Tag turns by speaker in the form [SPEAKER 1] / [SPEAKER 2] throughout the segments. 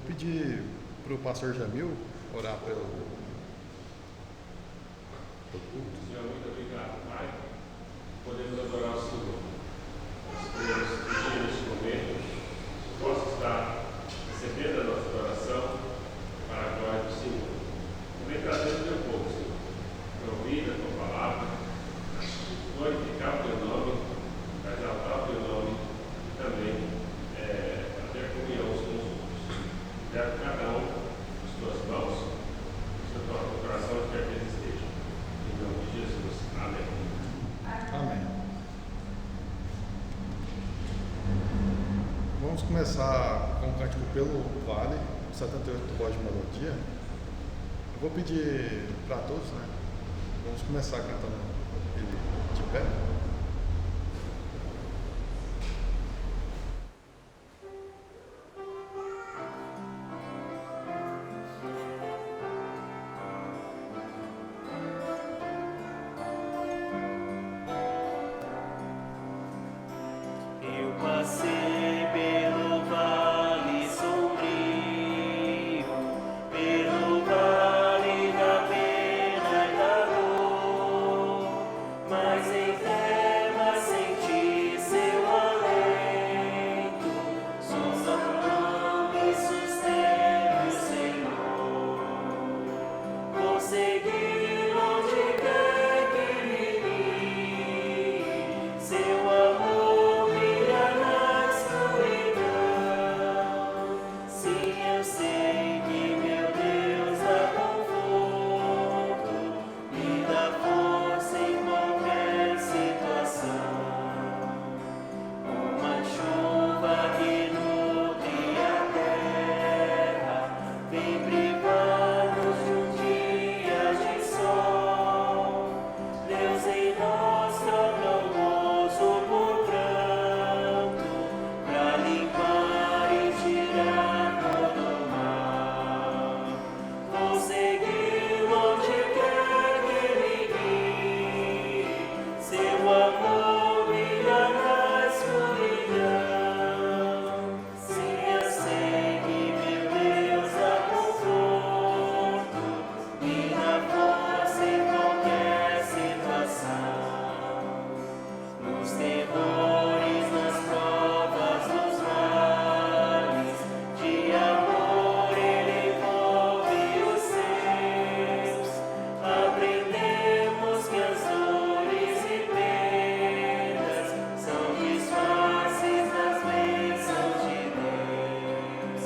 [SPEAKER 1] Vou pedir para o pastor Jamil orar pelo culto.
[SPEAKER 2] Senhor, muito obrigado, Pai. Podemos adorar o Senhor. Nós queremos pedir neste momento que possa estar recebendo a nossa oração para a glória do Senhor. Também trazendo o teu povo, Senhor, para ouvir a tua palavra, glorificar o teu nome, para exaltar o teu nome e também para ter comunhão uns com os outros. Leva cada um nas tuas mãos, no coração onde quer que eles estejam. Em nome de Jesus. Amém.
[SPEAKER 1] Amém. Vamos começar com o cântico pelo Vale, 78 voz de melodia. Eu vou pedir para todos, né? Vamos começar cantando ele de pé.
[SPEAKER 3] Eu passei pelo vale sombrio, pelo vale da pena e da dor, mas em trevas senti seu alento, sua mão me susteve, Senhor. Vou seguir onde quer que me guie, seu amor brilha na escuridão. Sim, eu sei que meu Deus dá conforto, me dá força em qualquer situação. Uma chuva que nutre a terra, vem privar-nos de um dia de sol. Deus em nós troca o gozo por pranto, pra limpar e tirar todo o mal. Vou seguir onde quer que me guie, seu amor brilha na escuridão. Sim, eu sei que meu Deus dá conforto, me dá força em qualquer situação. Nos terrores, nas provas, nos males, de amor ele envolve os seus. Aprendemos que as dores e penas são disfarces das bênçãos de Deus.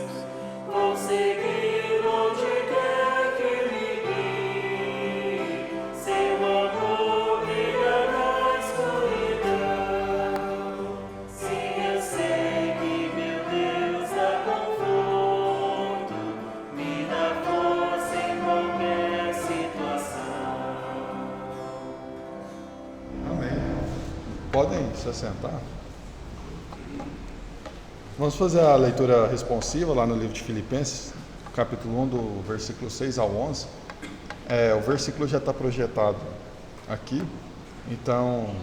[SPEAKER 3] Vou seguir onde quer que me guie, seu amor brilha na escuridão. Sim, eu sei que meu Deus dá conforto, me dá força em qualquer situação.
[SPEAKER 1] Amém. Podem se assentar. Vamos fazer a leitura responsiva lá no livro de Filipenses, capítulo 1, do versículo 6 ao 11. O versículo já está projetado aqui, então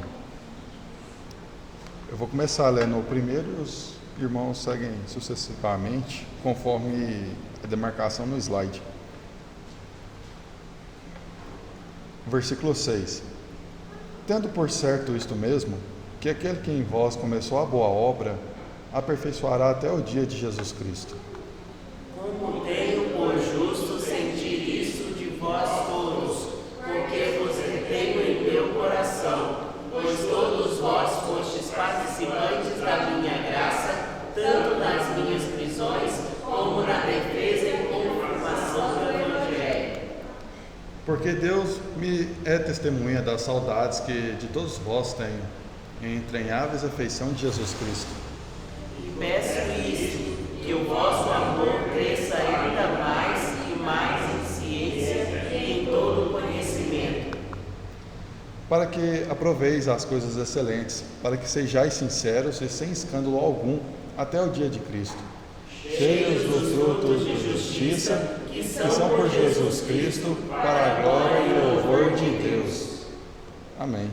[SPEAKER 1] eu vou começar lendo o primeiro e os irmãos seguem sucessivamente, conforme a demarcação no slide. Versículo 6. Tendo por certo isto mesmo, que aquele que em vós começou a boa obra, aperfeiçoará até o dia de Jesus Cristo.
[SPEAKER 3] Como tenho por justo sentir isso de vós todos, porque vos retenho em meu coração, pois todos vós fostes participantes da minha graça, tanto nas minhas prisões, como na defesa e confirmação do Evangelho.
[SPEAKER 1] Porque Deus me é testemunha das saudades que de todos vós tenho, em entranháveis afeição de Jesus Cristo.
[SPEAKER 3] E peço isto, que o vosso amor cresça ainda mais e mais em ciência e em todo o conhecimento,
[SPEAKER 1] Para que aproveis as coisas excelentes, para que sejais sinceros e sem escândalo algum, até o dia de Cristo, cheios dos frutos de justiça, que são por Jesus Cristo, para a glória e louvor de Deus. Amém.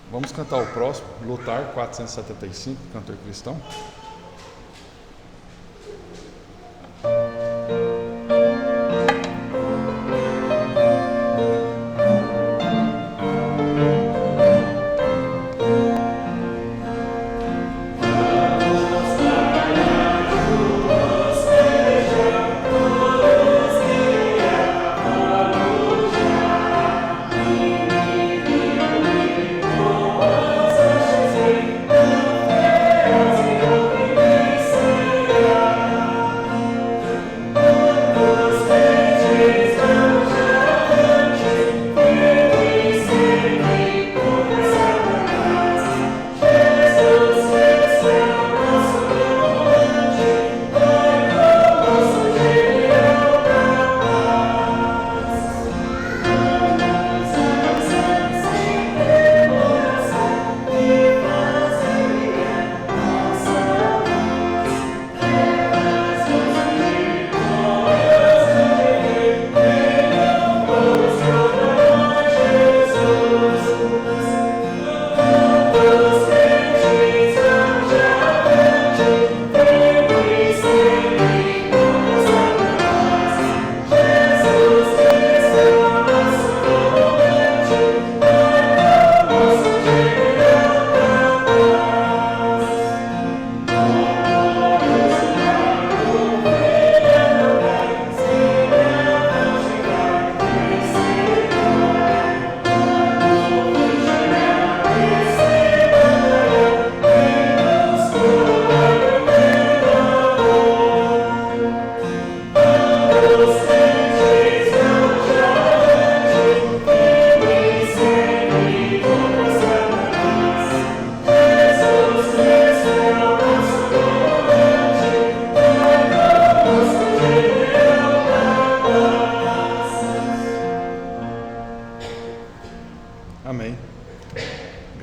[SPEAKER 1] Vamos cantar o próximo, Lutar 475, cantor cristão.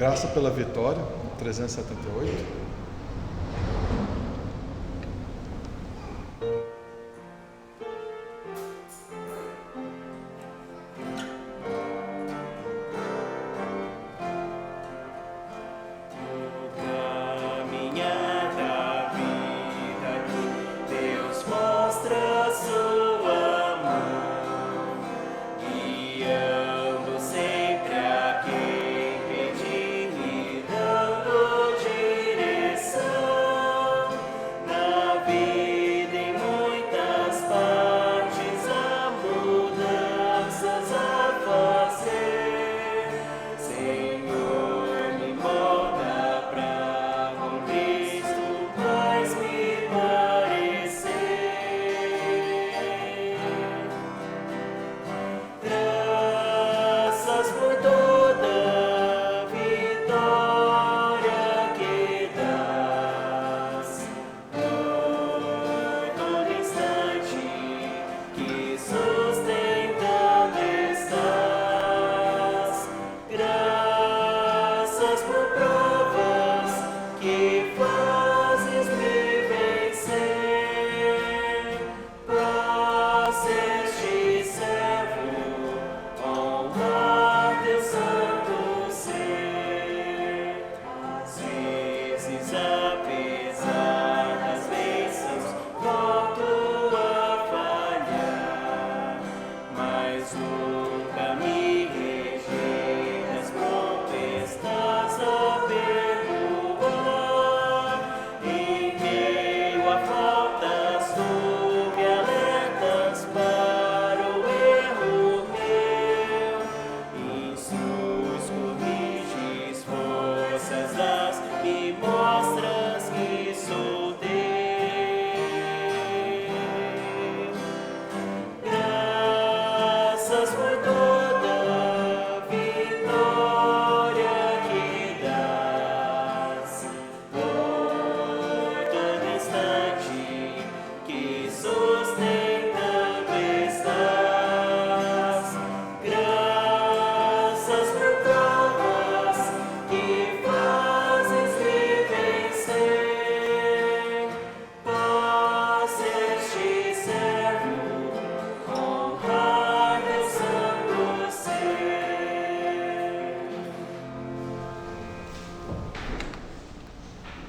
[SPEAKER 1] Graça pela Vitória, 378.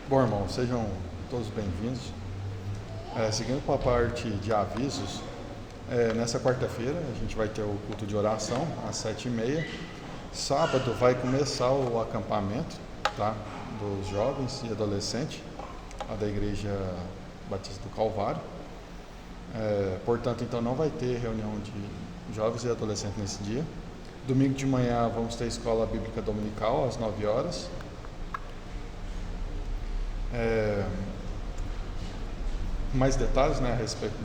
[SPEAKER 1] Bom, irmãos, sejam todos bem-vindos. Seguindo com a parte de avisos, nessa quarta-feira a gente vai ter o culto de oração às 7h30. Sábado vai começar o acampamento, tá, dos jovens e adolescentes, da Igreja Batista do Calvário. Portanto, então não vai ter reunião de jovens e adolescentes nesse dia. Domingo de manhã vamos ter escola bíblica dominical às 9 horas. Mais detalhes, né, a respeito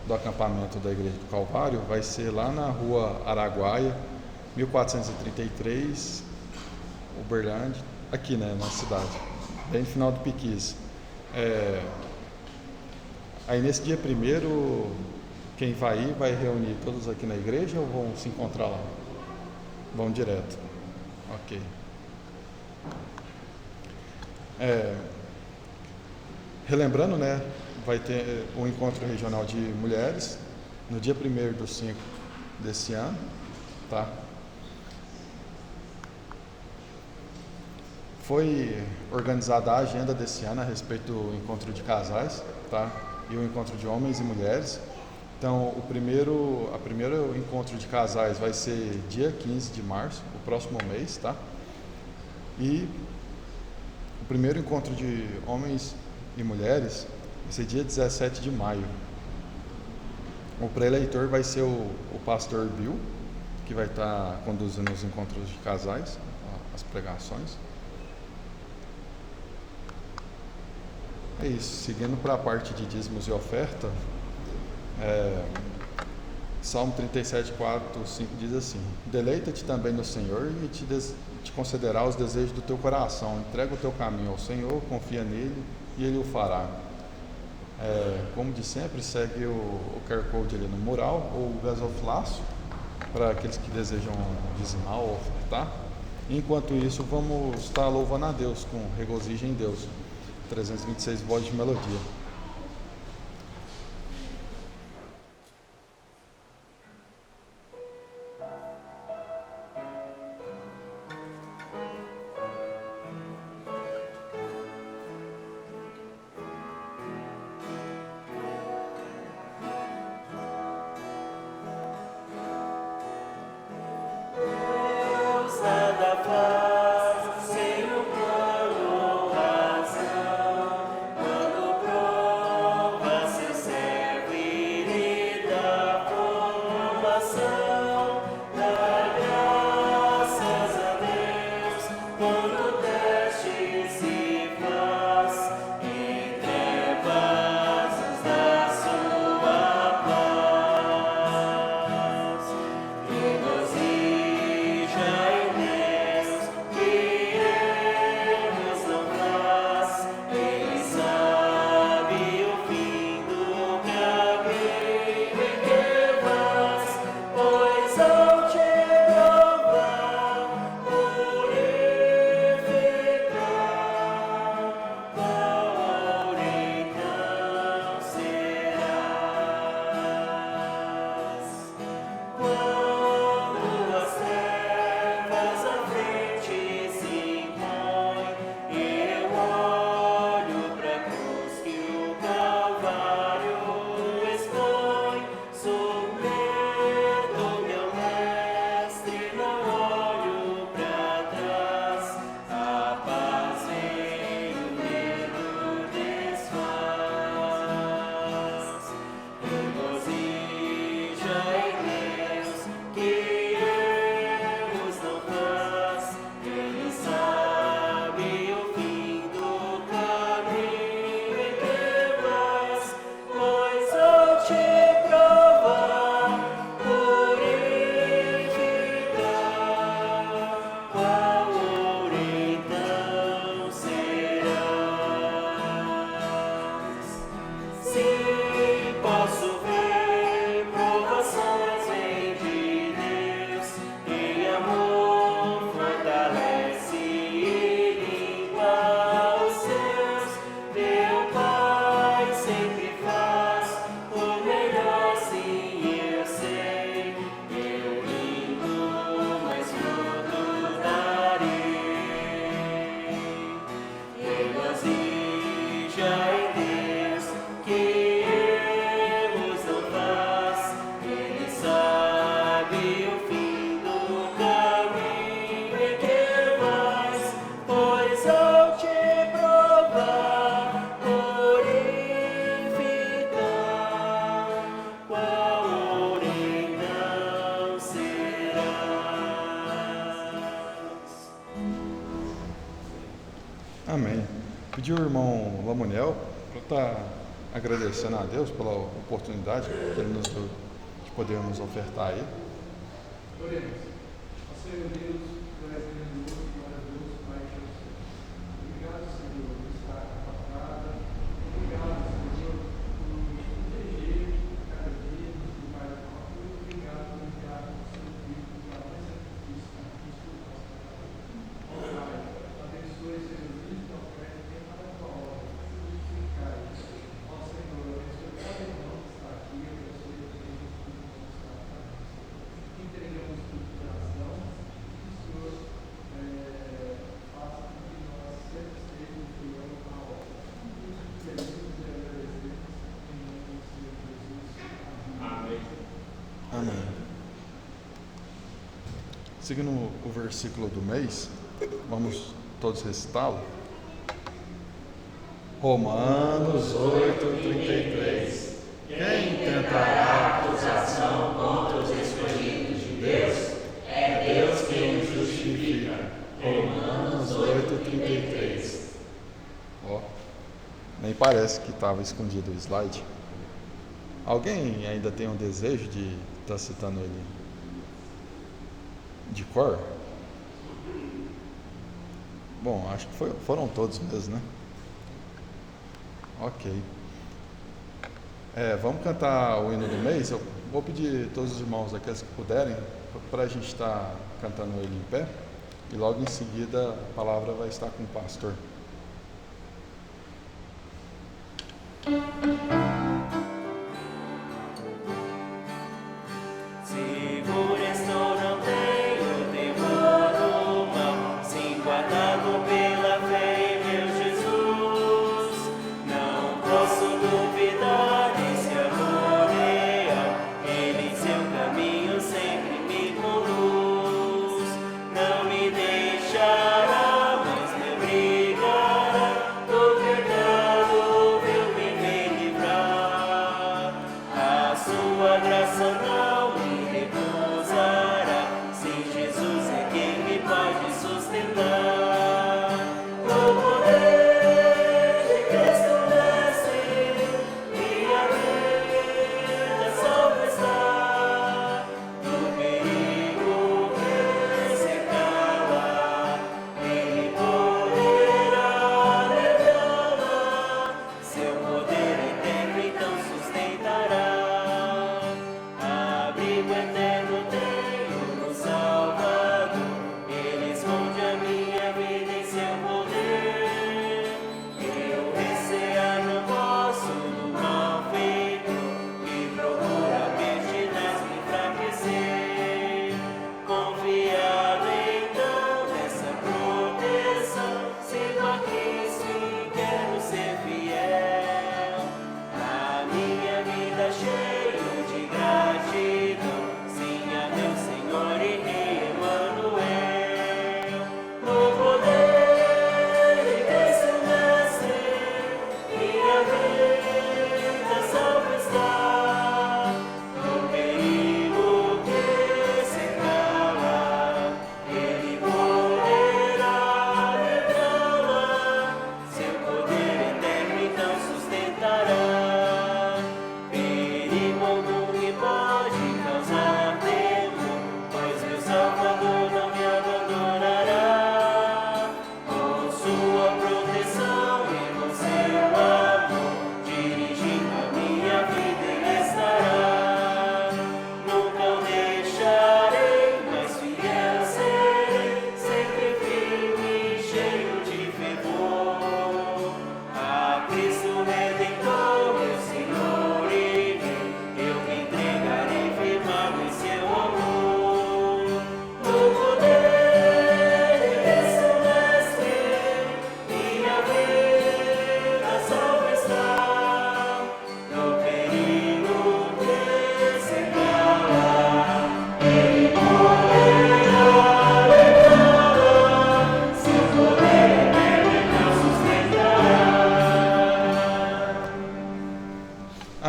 [SPEAKER 1] do acampamento da Igreja do Calvário vai ser lá na Rua Araguaia, 1433, Uberlândia, aqui, né, na cidade, bem no final do Piquis. Aí nesse dia primeiro, quem vai ir vai reunir todos aqui na igreja ou vão se encontrar lá? Vão direto. Ok. Relembrando, né, vai ter o encontro regional de mulheres no dia 1º/5 desse ano, tá? Foi organizada a agenda desse ano a respeito do encontro de casais, tá? E o encontro de homens e mulheres. Então, o primeiro encontro de casais vai ser dia 15 de março, o próximo mês, tá? E o primeiro encontro de homens e mulheres vai ser dia 17 de maio. O pré-eleitor vai ser o pastor Bill, que vai estar conduzindo os encontros de casais, as pregações. É isso. Seguindo para a parte de dízimos e oferta, Salmo 37, 4, 5 diz assim: deleita-te também no Senhor e te concederá os desejos do teu coração. Entrega o teu caminho ao Senhor, confia nele e ele o fará. Como de sempre, segue o QR Code ali no mural ou o gasofilaço para aqueles que desejam dizimar ou ofertar. Enquanto isso, vamos estar louvando a Deus com regozijo em Deus. 326 vozes de melodia. Amém. Pedi ao irmão Lamuniel para estar agradecendo a Deus pela oportunidade que Ele nos deu de podermos ofertar aí.
[SPEAKER 4] Oremos. Ó Senhor Deus, Tu és grandioso e maravilhoso, Pai de Jesus. Obrigado, Senhor, por estar na tua casa. Obrigado, Senhor, por nos proteger cada dia, nos livrar do mal. Obrigado por enviar o seu Filho para a nossa justiça, Cristo nosso. Ó Pai, abençoe, Senhor, isso que oferta e tem para a tua obra. Frutificar isso. Ó Senhor, abençoe cada irmão que está aqui, abençoe os filhos que estão aqui. Entregamos tudo de coração, que o Senhor faça com que nós sempre estejamos fiel à obra. Isso que pedimos e agradecemos em nome do Senhor Jesus. Amém.
[SPEAKER 1] Amém. Seguindo o versículo do mês, vamos todos recitá-lo. Romanos 8:33. Quem tentará acusação contra os escolhidos de Deus? É Deus quem os justifica. Romanos 8:33. Ó, nem parece que estava escondido o slide. Alguém ainda tem um desejo de estar citando ele de cor? Bom, acho que foram todos mesmo, né? Ok. Vamos cantar o hino do mês. Eu vou pedir a todos os irmãos, aqueles que puderem, para a gente estar cantando ele em pé. e logo em seguida a palavra vai estar com o pastor.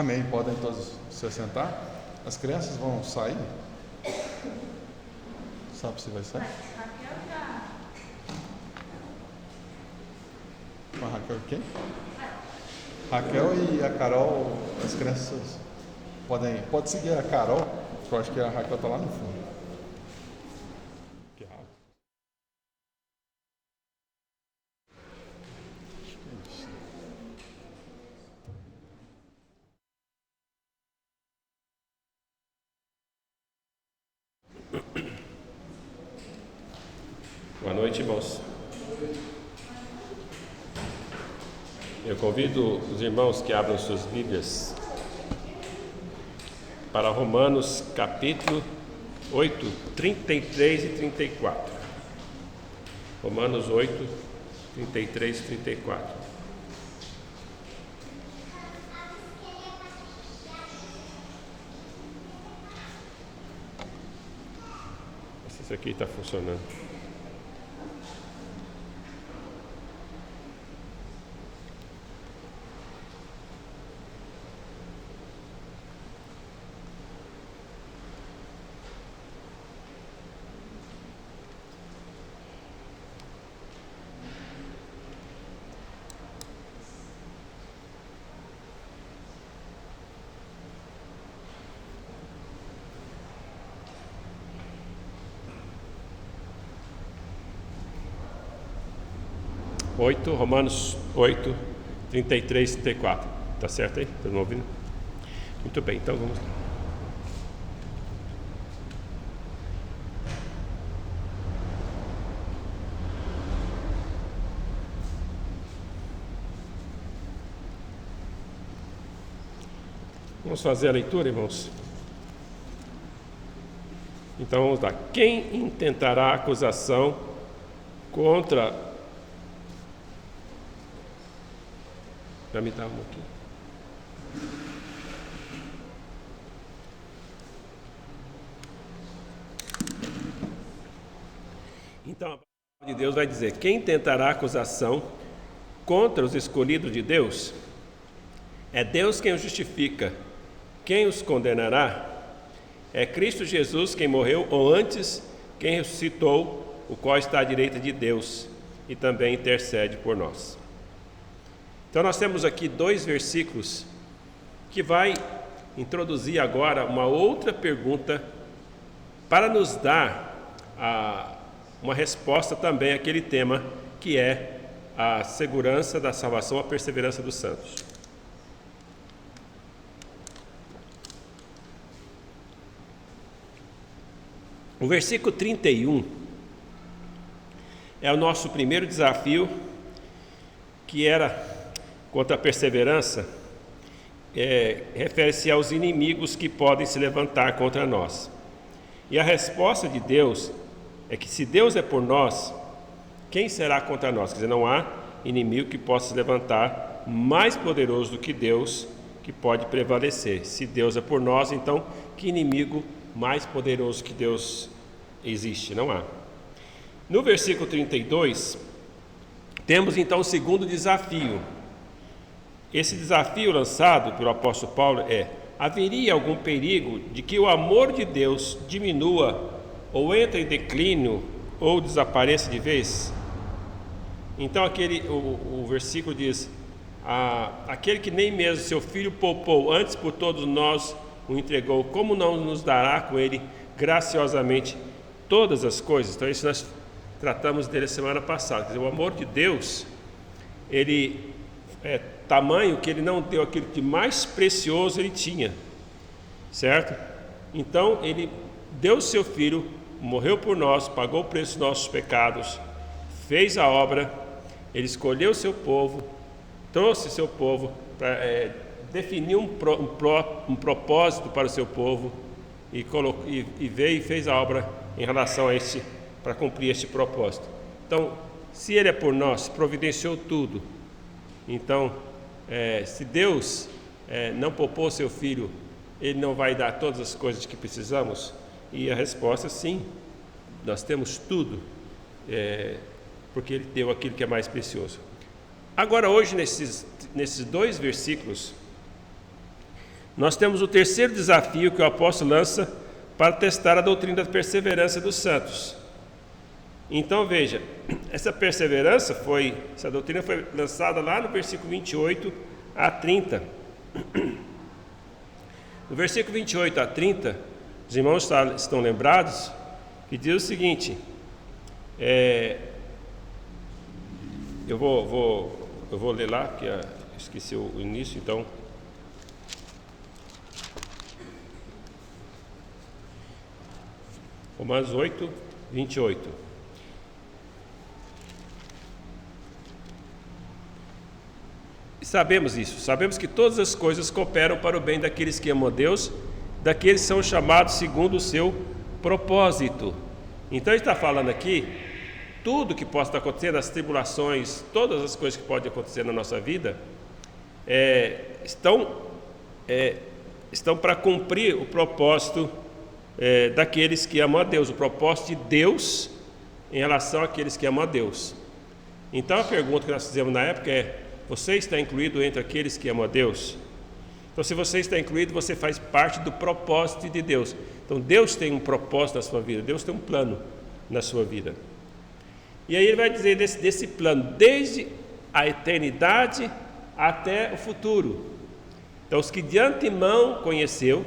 [SPEAKER 1] Amém. Podem todos se assentar. As crianças vão sair? Sabe se vai sair? Com a Raquel quem? Raquel e a Carol, as crianças pode seguir a Carol, porque eu acho que a Raquel está lá no fundo. Que rápido.
[SPEAKER 2] Boa noite, irmãos. Eu convido os irmãos que abram suas Bíblias para Romanos capítulo 8, 33 e 34. Romanos 8, 33 e 34. Esse aqui está funcionando. Romanos 8, 33 e 34. Tá certo aí? Estão me ouvindo? Muito bem, então vamos lá. Vamos fazer a leitura, irmãos? Então vamos lá. Quem intentará acusação contra... Vai me dar um aqui. Então a palavra de Deus vai dizer: quem tentará acusação contra os escolhidos de Deus? É Deus quem os justifica. Quem os condenará? É Cristo Jesus quem morreu, ou antes, quem ressuscitou, o qual está à direita de Deus e também intercede por nós. Então nós temos aqui 2 versículos que vai introduzir agora uma outra pergunta para nos dar uma resposta também àquele tema que é a segurança da salvação, a perseverança dos santos. O versículo 31 é o nosso primeiro desafio, que era contra a perseverança, refere-se aos inimigos que podem se levantar contra nós. E a resposta de Deus é que se Deus é por nós, quem será contra nós? Quer dizer, não há inimigo que possa se levantar mais poderoso do que Deus, que pode prevalecer. Se Deus é por nós, então que inimigo mais poderoso que Deus existe? Não há. No versículo 32, temos então o segundo desafio. Esse desafio lançado pelo apóstolo Paulo é: haveria algum perigo de que o amor de Deus diminua ou entre em declínio ou desapareça de vez? Então o versículo diz: aquele que nem mesmo seu filho poupou, antes por todos nós o entregou, como não nos dará com ele graciosamente todas as coisas? Então isso nós tratamos dele semana passada. Quer dizer, o amor de Deus, ele é tamanho que ele não deu aquilo que mais precioso ele tinha, certo? Então ele deu o seu filho, morreu por nós, pagou o preço dos nossos pecados, fez a obra, ele escolheu o seu povo, trouxe seu povo para definir um propósito para o seu povo e veio e fez a obra em relação a para cumprir este propósito. Então, se ele é por nós, providenciou tudo. Então, se Deus não poupou seu filho, ele não vai dar todas as coisas que precisamos? E a resposta é sim, nós temos tudo, porque ele deu aquilo que é mais precioso. Agora, hoje, nesses 2 versículos, nós temos o terceiro desafio que o apóstolo lança para testar a doutrina da perseverança dos santos. Então veja, essa doutrina foi lançada lá no versículo 28 a 30. No versículo 28 a 30, os irmãos estão lembrados que diz o seguinte: eu vou ler lá, porque esqueci o início, então. Romanos 8, 28. E sabemos isso, sabemos que todas as coisas cooperam para o bem daqueles que amam a Deus, daqueles que são chamados segundo o seu propósito. Então ele está falando aqui, tudo que possa estar acontecendo, as tribulações, todas as coisas que podem acontecer na nossa vida, estão para cumprir o propósito daqueles que amam a Deus, o propósito de Deus em relação àqueles que amam a Deus. Então a pergunta que nós fizemos na época é: você está incluído entre aqueles que amam a Deus? Então, se você está incluído, você faz parte do propósito de Deus. Então, Deus tem um propósito na sua vida, Deus tem um plano na sua vida. E aí ele vai dizer desse plano, desde a eternidade até o futuro. Então, os que de antemão conheceu,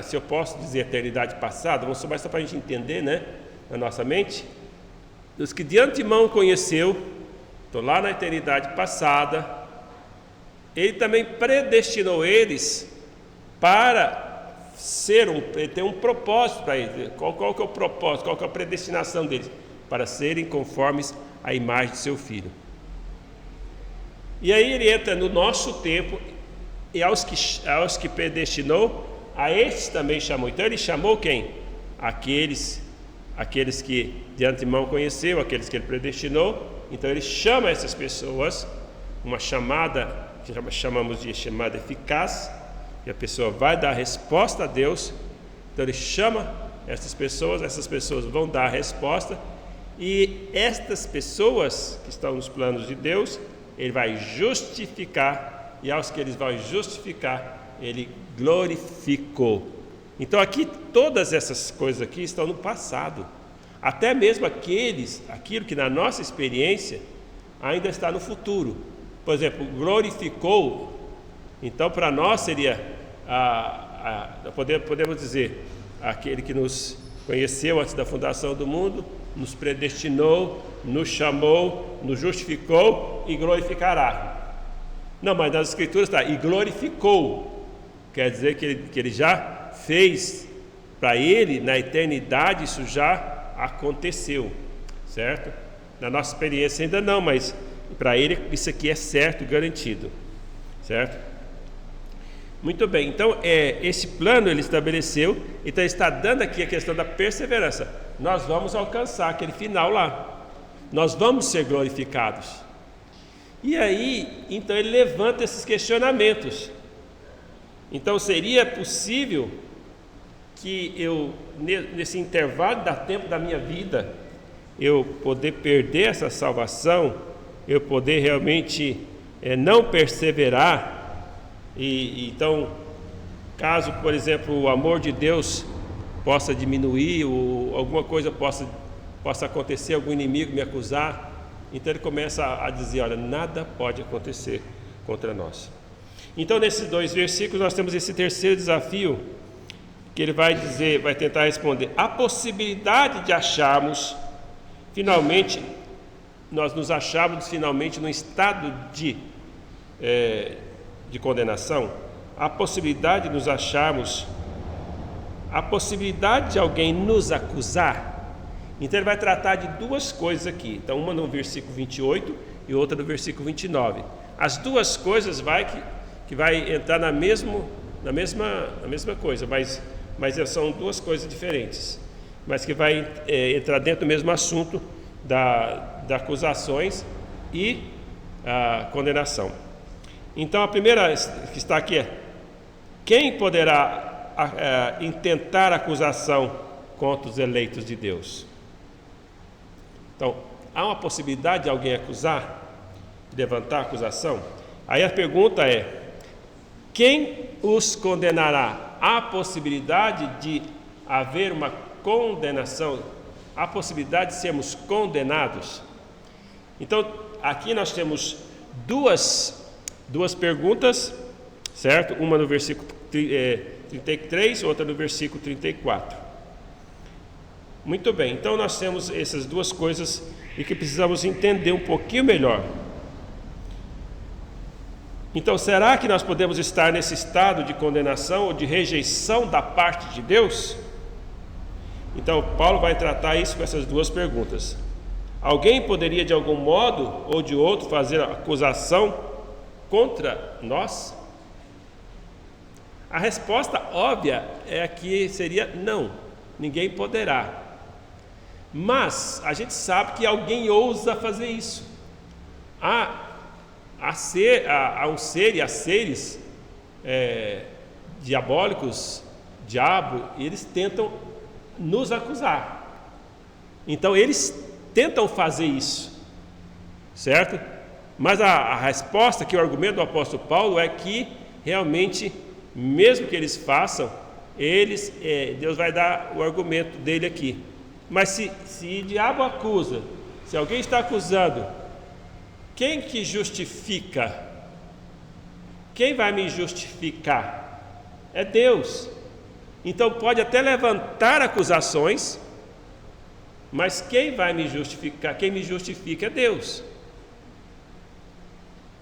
[SPEAKER 2] se eu posso dizer eternidade passada, vamos somar só para a gente entender, né, na nossa mente. Os que de antemão conheceu, então lá na eternidade passada, ele também predestinou eles para ter um propósito para eles. Qual que é o propósito, qual que é a predestinação deles? Para serem conformes à imagem de seu Filho. E aí ele entra no nosso tempo, e aos que predestinou, a estes também chamou. Então ele chamou quem? Aqueles que de antemão conheceu, aqueles que ele predestinou. Então ele chama essas pessoas, uma chamada que chamamos de chamada eficaz, e a pessoa vai dar a resposta a Deus. Então ele chama essas pessoas vão dar a resposta, e estas pessoas que estão nos planos de Deus, ele vai justificar, e aos que ele vai justificar, ele glorificou. Então aqui, todas essas coisas aqui estão no passado, até mesmo aquilo que na nossa experiência ainda está no futuro. Por exemplo, glorificou, então para nós seria, podemos dizer, aquele que nos conheceu antes da fundação do mundo, nos predestinou, nos chamou, nos justificou e glorificará. Não, mas nas Escrituras está, e glorificou, quer dizer que ele já fez para ele, na eternidade, isso já aconteceu, certo? Na nossa experiência ainda não, mas para ele isso aqui é certo, garantido, certo? Muito bem, então esse plano ele estabeleceu, então ele está dando aqui a questão da perseverança. Nós vamos alcançar aquele final lá, nós vamos ser glorificados. E aí, então ele levanta esses questionamentos. Então seria possível que eu, nesse intervalo da tempo da minha vida, eu poder perder essa salvação, eu poder realmente não perseverar? E então, caso, por exemplo, o amor de Deus possa diminuir, ou alguma coisa possa acontecer, algum inimigo me acusar, então ele começa a dizer, olha, nada pode acontecer contra nós. Então, nesses 2 versículos, nós temos esse terceiro desafio, que ele vai tentar responder. A possibilidade de acharmos, finalmente, nós nos achávamos finalmente num estado de condenação, a possibilidade de nos acharmos, a possibilidade de alguém nos acusar. Então ele vai tratar de 2 coisas aqui, então uma no versículo 28 e outra no versículo 29. As 2 coisas que vai entrar na mesma coisa, mas são 2 coisas diferentes, mas que vai entrar dentro do mesmo assunto da acusações e a condenação. Então a primeira que está aqui é: quem poderá intentar acusação contra os eleitos de Deus? Então, há uma possibilidade de alguém acusar, de levantar acusação? Aí a pergunta é: quem os condenará? Há possibilidade de haver uma condenação? Há possibilidade de sermos condenados? Então, aqui nós temos duas perguntas, certo? Uma no versículo 33, outra no versículo 34. Muito bem, então nós temos essas 2 coisas e que precisamos entender um pouquinho melhor. Então, será que nós podemos estar nesse estado de condenação ou de rejeição da parte de Deus? Então, Paulo vai tratar isso com essas 2 perguntas. Alguém poderia de algum modo ou de outro fazer acusação contra nós? A resposta óbvia é que seria não, ninguém poderá. Mas a gente sabe que alguém ousa fazer isso. Há um ser e há seres diabólicos, diabo, e eles tentam nos acusar. Então eles tentam fazer isso, certo? Mas a resposta, que o argumento do apóstolo Paulo é que realmente, mesmo que eles façam, Deus vai dar o argumento dele aqui. Mas se o diabo acusa, se alguém está acusando, quem que justifica? Quem vai me justificar? É Deus. Então pode até levantar acusações, mas quem vai me justificar? Quem me justifica é Deus.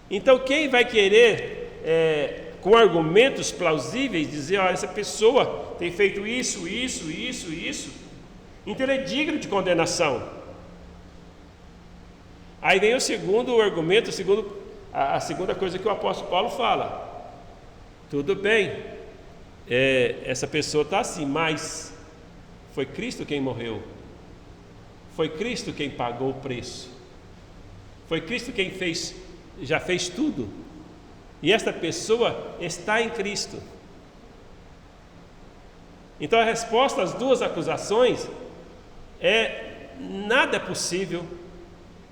[SPEAKER 2] Então quem vai querer, com argumentos plausíveis, dizer, olha, essa pessoa tem feito isso, então ele é digno de condenação. Aí vem o segundo argumento, a segunda coisa que o apóstolo Paulo fala. tudo bem, essa pessoa está assim, mas foi Cristo quem morreu, foi Cristo quem pagou o preço, foi Cristo quem já fez tudo, e esta pessoa está em Cristo. Então a resposta às duas acusações nada é possível,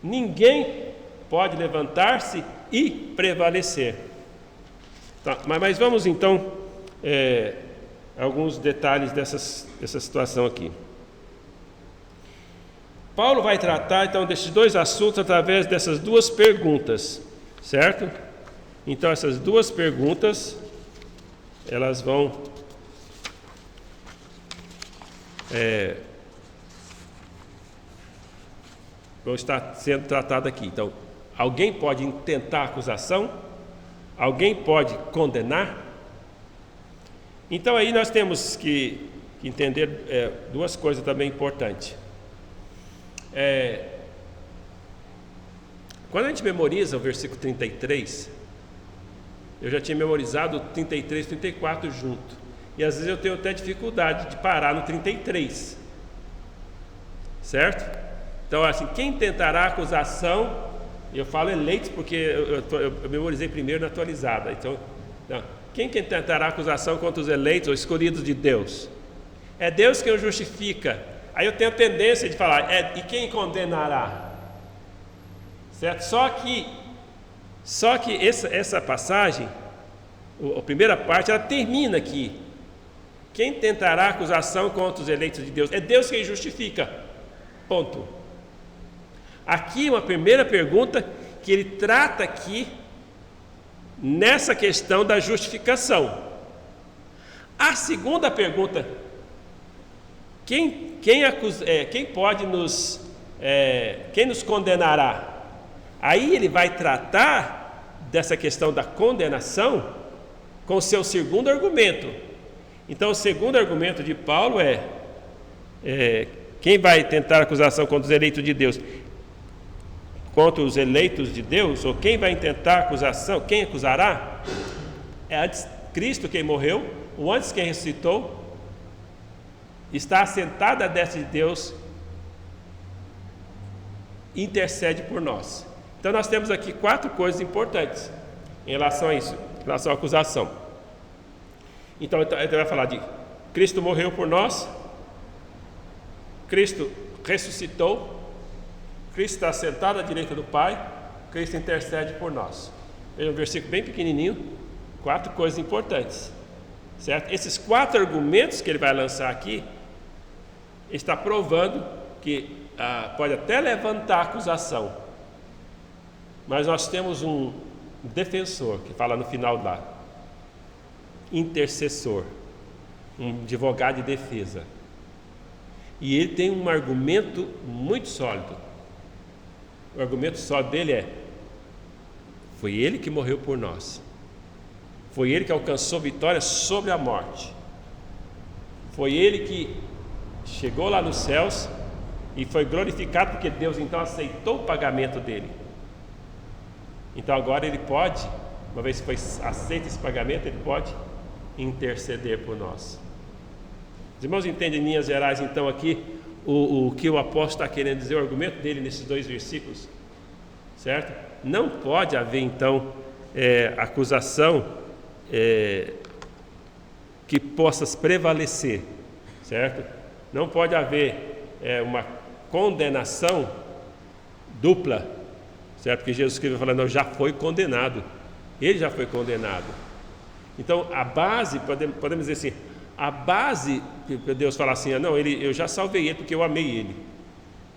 [SPEAKER 2] ninguém pode levantar-se e prevalecer. Tá, mas vamos então alguns detalhes dessa situação aqui. Paulo vai tratar então desses dois assuntos através dessas duas perguntas, certo? Então essas duas perguntas, elas vão estar sendo tratadas aqui. Então, alguém pode intentar acusação? Alguém pode condenar? Então aí nós temos que entender duas coisas também importantes. Quando a gente memoriza o versículo 33, eu já tinha memorizado o 33 e 34 junto, e às vezes eu tenho até dificuldade de parar no 33, certo? Então assim, quem tentará acusação, eu falo eleitos porque eu memorizei primeiro na atualizada, então quem tentará acusação contra os eleitos ou escolhidos de Deus? É Deus quem o justifica. Aí eu tenho a tendência de falar, e quem condenará? Certo? Só que essa passagem, a primeira parte, ela termina aqui. Quem tentará acusação contra os eleitos de Deus? É Deus quem justifica. Ponto. Aqui uma primeira pergunta que ele trata aqui nessa questão da justificação. A segunda pergunta, quem nos condenará? Aí ele vai tratar dessa questão da condenação com o seu segundo argumento. Então o segundo argumento de Paulo quem vai tentar acusação contra os eleitos de Deus? Contra os eleitos de Deus? Ou quem vai intentar acusação? Quem acusará? É antes Cristo quem morreu, ou antes quem ressuscitou, está assentado à destra de Deus, intercede por nós. Então nós temos aqui 4 coisas importantes em relação a isso, em relação à acusação. Então ele vai falar de Cristo morreu por nós, Cristo ressuscitou, Cristo está sentado à direita do Pai, Cristo intercede por nós. Veja um versículo bem pequenininho, 4 coisas importantes, certo? Esses 4 argumentos que ele vai lançar aqui, está provando que pode até levantar acusação, mas nós temos um defensor, que fala no final lá, intercessor, um advogado de defesa, e ele tem um argumento muito sólido. O argumento sólido dele foi ele que morreu por nós, foi ele que alcançou vitória sobre a morte, foi ele que chegou lá nos céus e foi glorificado, porque Deus então aceitou o pagamento dele. Então agora ele pode, uma vez que foi aceito esse pagamento, ele pode interceder por nós. Os irmãos entendem em linhas gerais então aqui o que o apóstolo está querendo dizer, o argumento dele nesses 2 versículos, certo? Não pode haver então acusação que possa prevalecer, certo? Não pode haver uma condenação dupla, certo? Porque Jesus escreveu falando, não, já foi condenado, ele já foi condenado. Então a base, podemos dizer assim, a base que Deus fala assim, não, eu já salvei ele porque eu amei ele,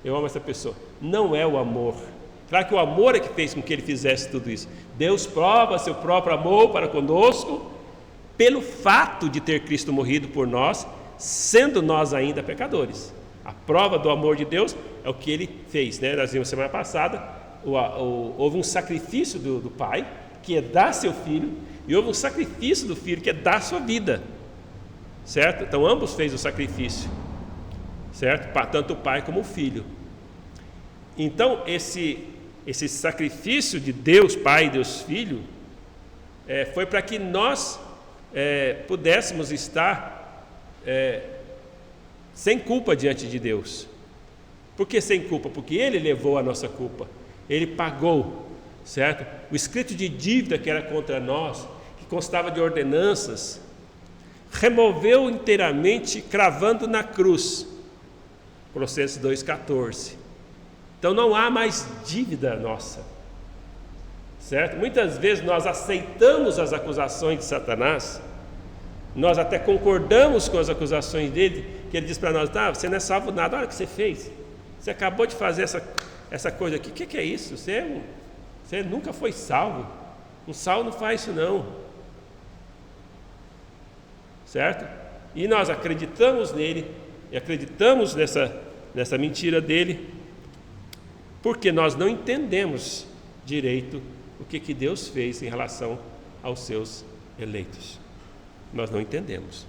[SPEAKER 2] eu amo essa pessoa, não é o amor. Claro que o amor é que fez com que ele fizesse tudo isso. Deus prova seu próprio amor para conosco pelo fato de ter Cristo morrido por nós, sendo nós ainda pecadores. A prova do amor de Deus é o que ele fez, né? Nós vimos semana passada, houve um sacrifício do Pai, que é dar seu filho, e houve um sacrifício do Filho, que é dar sua vida, certo? Então ambos fez o sacrifício, certo? Tanto o Pai como o Filho. Então esse sacrifício de Deus Pai e Deus Filho foi para que nós pudéssemos estar sem culpa diante de Deus. Por que sem culpa? Porque Ele levou a nossa culpa, Ele pagou, certo? O escrito de dívida que era contra nós, que constava de ordenanças, removeu inteiramente, cravando na cruz. Colossenses 2,14. Então não há mais dívida nossa, certo? Muitas vezes nós aceitamos as acusações de Satanás, nós até concordamos com as acusações dele, que ele diz para nós: você não é salvo nada, olha o que você fez, você acabou de fazer essa coisa aqui, o que é isso? Você nunca foi salvo, um salvo não faz isso não, certo? E nós acreditamos nele, e acreditamos nessa mentira dele, porque nós não entendemos direito o que Deus fez em relação aos seus eleitos. Nós não entendemos.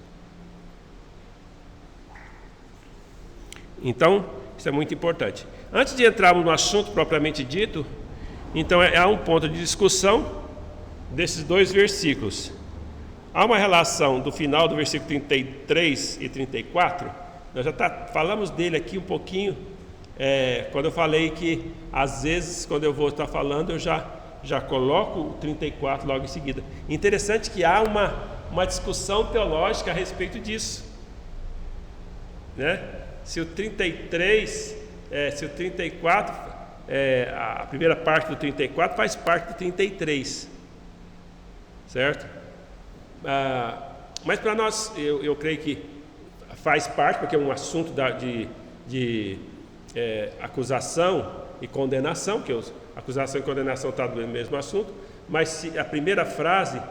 [SPEAKER 2] Então, isso é muito importante. Antes de entrarmos no assunto propriamente dito, então há um ponto de discussão desses dois versículos. Há uma relação do final do versículo 33 e 34, nós já falamos dele aqui um pouquinho, quando eu falei que, às vezes, quando eu vou estar falando, eu já coloco o 34 logo em seguida. Interessante que há uma discussão teológica a respeito disso, né? Se o 33, se o 34, a primeira parte do 34 faz parte do 33, certo? Mas para nós, eu creio que faz parte, porque é um assunto de acusação e condenação, que acusação e condenação estão no mesmo assunto, mas se a primeira frase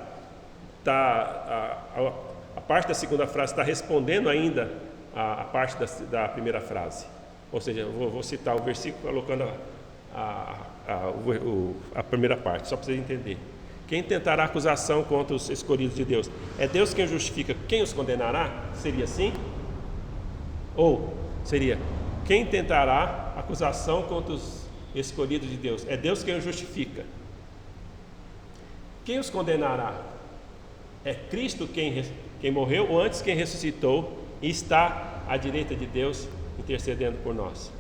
[SPEAKER 2] a parte da segunda frase está respondendo ainda a parte da primeira frase. Ou seja, eu vou citar o versículo colocando a primeira parte, só para vocês entenderem. Quem tentará acusação contra os escolhidos de Deus? É Deus quem justifica, quem os condenará? Seria assim? Ou seria, quem tentará acusação contra os escolhidos de Deus? É Deus quem os justifica. Quem os condenará? É Cristo quem morreu, ou antes quem ressuscitou e está à direita de Deus intercedendo por nós.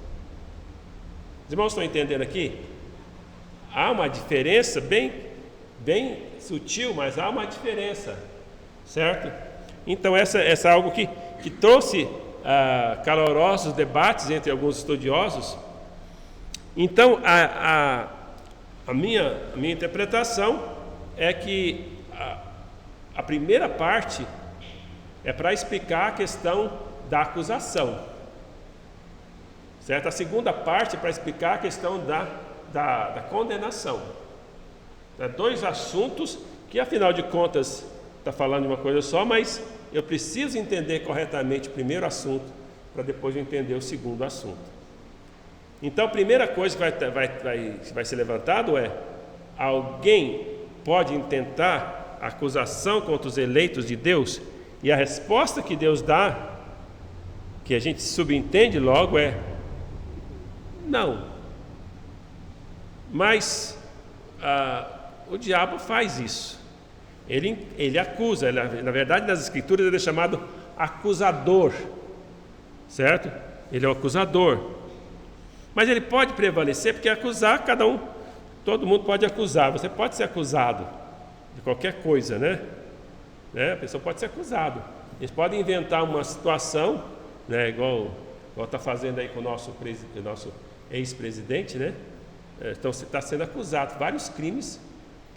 [SPEAKER 2] Os irmãos estão entendendo aqui? Há uma diferença bem sutil, mas há uma diferença, certo? Então essa é algo que trouxe calorosos debates entre alguns estudiosos. Então a minha interpretação é que a primeira parte é para explicar a questão da acusação, certo? A segunda parte é para explicar a questão da condenação. Dois assuntos que, afinal de contas, está falando de uma coisa só, mas eu preciso entender corretamente o primeiro assunto para depois eu entender o segundo assunto. Então, a primeira coisa que vai ser levantado é: alguém pode intentar acusação contra os eleitos de Deus? E a resposta que Deus dá, que a gente subentende logo, é não. Mas o diabo faz isso. Ele acusa. Na verdade, nas Escrituras ele é chamado acusador, certo? Ele é o acusador. Mas ele pode prevalecer, porque acusar, todo mundo pode acusar. Você pode ser acusado de qualquer coisa, né? A pessoa pode ser acusada. Eles podem inventar uma situação, né, igual está fazendo aí com o nosso ex-presidente, né? Então você está sendo acusado, vários crimes,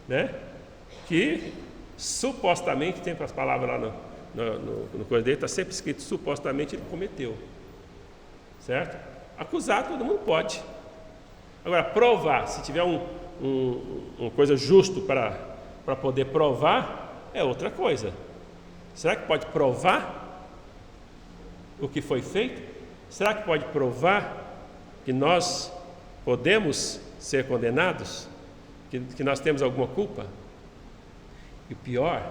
[SPEAKER 2] né? Que supostamente, tem as palavras lá no coisa dele, está sempre escrito supostamente ele cometeu, certo? Acusar todo mundo pode. Agora, provar, se tiver uma coisa justo para poder provar, é outra coisa. Será que pode provar o que foi feito? Será que pode provar que nós podemos ser condenados? Que nós temos alguma culpa? E o pior,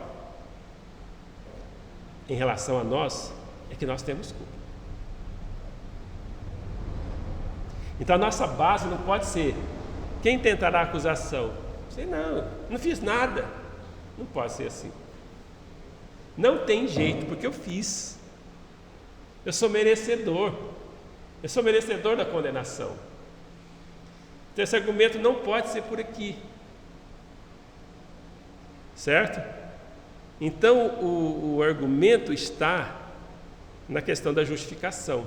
[SPEAKER 2] em relação a nós, é que nós temos culpa. Então a nossa base não pode ser: quem tentará a acusação? Sei não fiz nada. Não pode ser assim. Não tem jeito, porque eu fiz. Eu sou merecedor. Eu sou merecedor da condenação. Então esse argumento não pode ser por aqui. Certo? Então o argumento está na questão da justificação.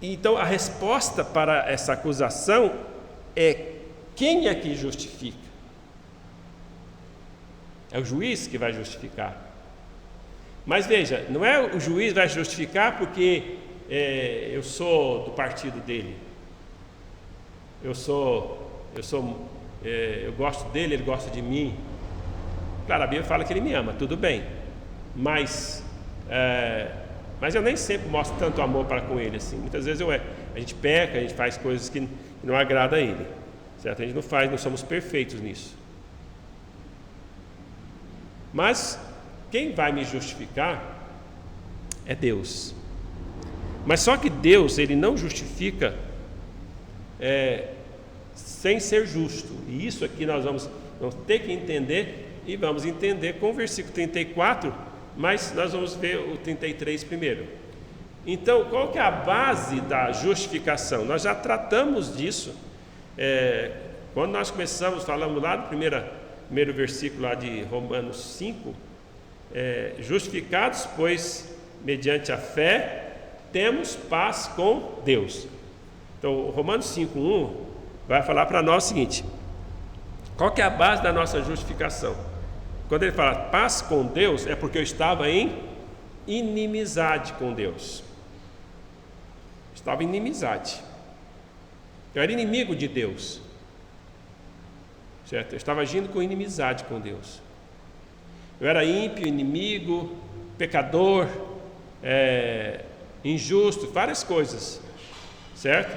[SPEAKER 2] Então a resposta para essa acusação é: quem é que justifica? É o juiz que vai justificar. Mas veja, não é o juiz que vai justificar porque eu sou do partido dele. Eu gosto dele, ele gosta de mim. Claro, a Bíblia fala que ele me ama, tudo bem. Mas eu nem sempre mostro tanto amor para com ele assim. Muitas vezes a gente peca, a gente faz coisas que não agradam a ele. Certo? A gente não somos perfeitos nisso. Mas quem vai me justificar é Deus. Mas só que Deus, ele não justifica sem ser justo. E isso aqui nós vamos ter que entender, e vamos entender com o versículo 34, mas nós vamos ver o 33 primeiro. Então, qual que é a base da justificação? Nós já tratamos disso quando nós falamos lá do primeiro versículo lá de Romanos 5, justificados, pois mediante a fé temos paz com Deus. Então, Romanos 5:1 vai falar para nós o seguinte: qual que é a base da nossa justificação? Quando ele fala paz com Deus, é porque eu estava em inimizade com Deus. Estava em inimizade. Eu era inimigo de Deus. Certo? Eu estava agindo com inimizade com Deus. Eu era ímpio, inimigo, pecador, injusto, várias coisas. Certo?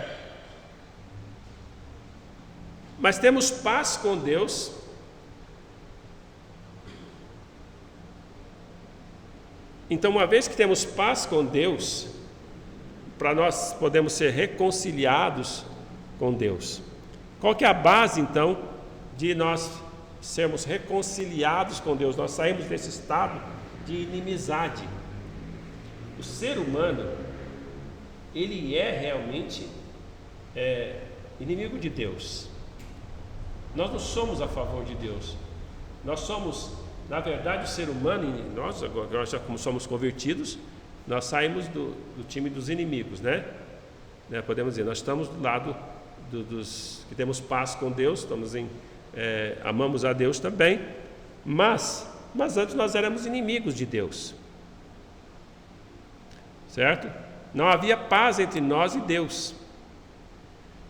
[SPEAKER 2] Mas temos paz com Deus. Então, uma vez que temos paz com Deus, para nós podemos ser reconciliados com Deus. Qual que é a base, então, de nós sermos reconciliados com Deus? Nós saímos desse estado de inimizade. O ser humano, ele é realmente inimigo de Deus. Nós não somos a favor de Deus. Nós somos, na verdade, o ser humano, e nós já como somos convertidos, nós saímos do time dos inimigos, né? Podemos dizer, nós estamos do lado dos que temos paz com Deus, amamos a Deus também, mas antes nós éramos inimigos de Deus, certo? Não havia paz entre nós e Deus.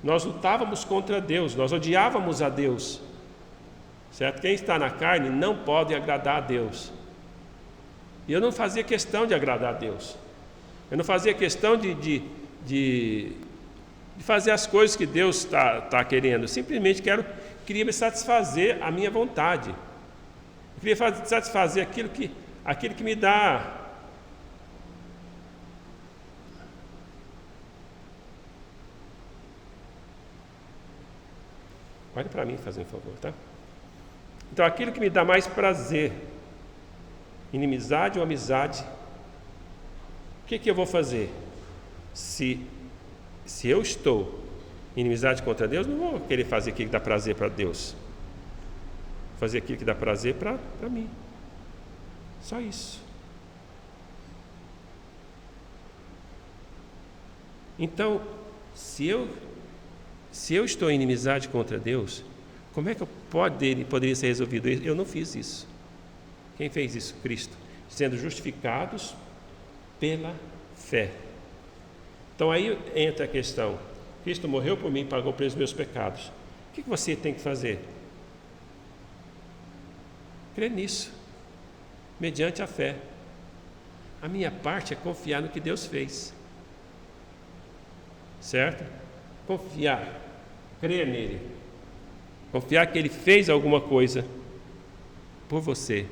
[SPEAKER 2] Nós lutávamos contra Deus, nós odiávamos a Deus, certo? Quem está na carne não pode agradar a Deus. E eu não fazia questão de agradar a Deus. Eu não fazia questão de fazer as coisas que Deus está querendo. Eu simplesmente queria me satisfazer a minha vontade. Eu queria satisfazer aquilo que me dá. Olhe para mim, fazer um favor, tá? Então, aquilo que me dá mais prazer, inimizade ou amizade, o que eu vou fazer? Se eu estou em inimizade contra Deus, não vou querer fazer aquilo que dá prazer para Deus. Vou fazer aquilo que dá prazer para mim. Só isso. Então, se eu estou em inimizade contra Deus, como é que poderia ser resolvido isso? Eu não fiz isso. Quem fez isso? Cristo. Sendo justificados pela fé. Então aí entra a questão: Cristo morreu por mim, pagou pelos meus pecados. O que você tem que fazer? Crer nisso, mediante a fé. A minha parte é confiar no que Deus fez. Certo? Confiar, crer nele, confiar que ele fez alguma coisa por você,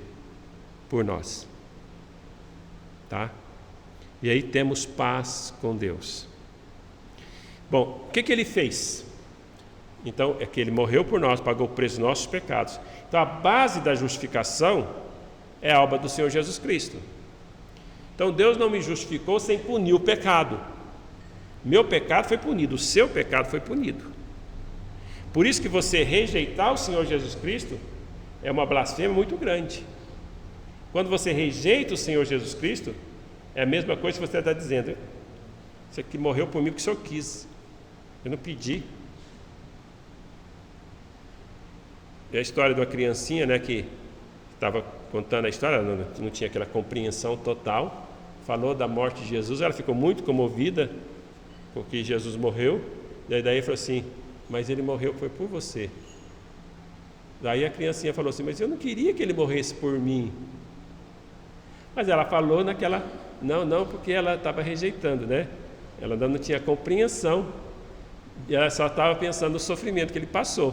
[SPEAKER 2] por nós, tá? E aí temos paz com Deus. Bom, o que ele fez? Então, é que ele morreu por nós, pagou o preço dos nossos pecados. Então, a base da justificação é a obra do Senhor Jesus Cristo. Então, Deus não me justificou sem punir o pecado. Meu pecado foi punido, o seu pecado foi punido. Por isso que você rejeitar o Senhor Jesus Cristo é uma blasfêmia muito grande. Quando você rejeita o Senhor Jesus Cristo, é a mesma coisa que você está dizendo: você que morreu por mim porque o Senhor quis, eu não pedi. E a história de uma criancinha, né, que estava contando a história, não tinha aquela compreensão total, falou da morte de Jesus, ela ficou muito comovida porque Jesus morreu, e daí falou assim: mas ele morreu foi por você. Daí a criancinha falou assim: mas eu não queria que ele morresse por mim. Mas ela falou naquela, não, porque ela estava rejeitando, né? Ela não tinha compreensão, e ela só estava pensando no sofrimento que ele passou.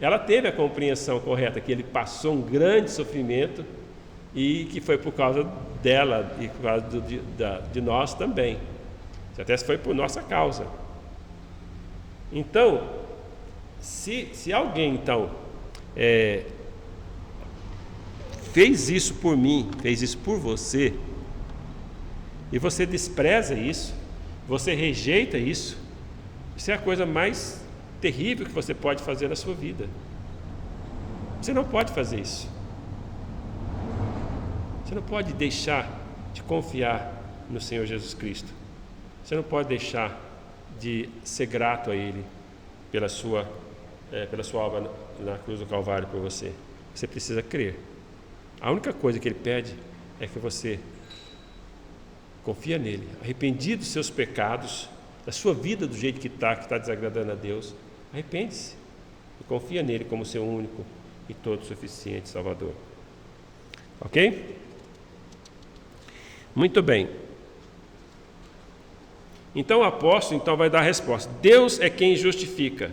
[SPEAKER 2] Ela teve a compreensão correta, que ele passou um grande sofrimento e que foi por causa dela e por causa de nós também. Até foi por nossa causa. Então, se alguém então fez isso por mim, fez isso por você, e você despreza isso, você rejeita isso, isso é a coisa mais terrível que você pode fazer na sua vida. Você não pode fazer isso. Você não pode deixar de confiar no Senhor Jesus Cristo. Você não pode deixar de ser grato a Ele pela sua obra na cruz do Calvário por você. Você precisa crer. A única coisa que Ele pede é que você confia nele, arrependido dos seus pecados, da sua vida do jeito que está desagradando a Deus. Arrepende-se e confia nele como seu único e todo suficiente Salvador. Ok? Muito bem. Então o apóstolo vai dar a resposta. Deus é quem justifica.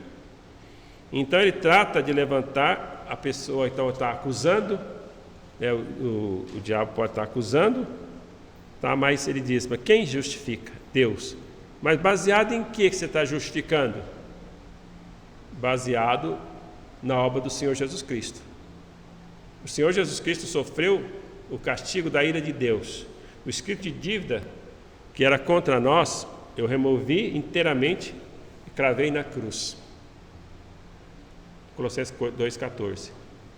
[SPEAKER 2] Então ele trata de levantar a pessoa, então está acusando, o diabo pode estar acusando, tá? Mas ele diz: mas quem justifica? Deus. Mas baseado em que você está justificando? Baseado na obra do Senhor Jesus Cristo. O Senhor Jesus Cristo sofreu o castigo da ira de Deus. O escrito de dívida que era contra nós, eu removi inteiramente e cravei na cruz. Colossenses 2,14.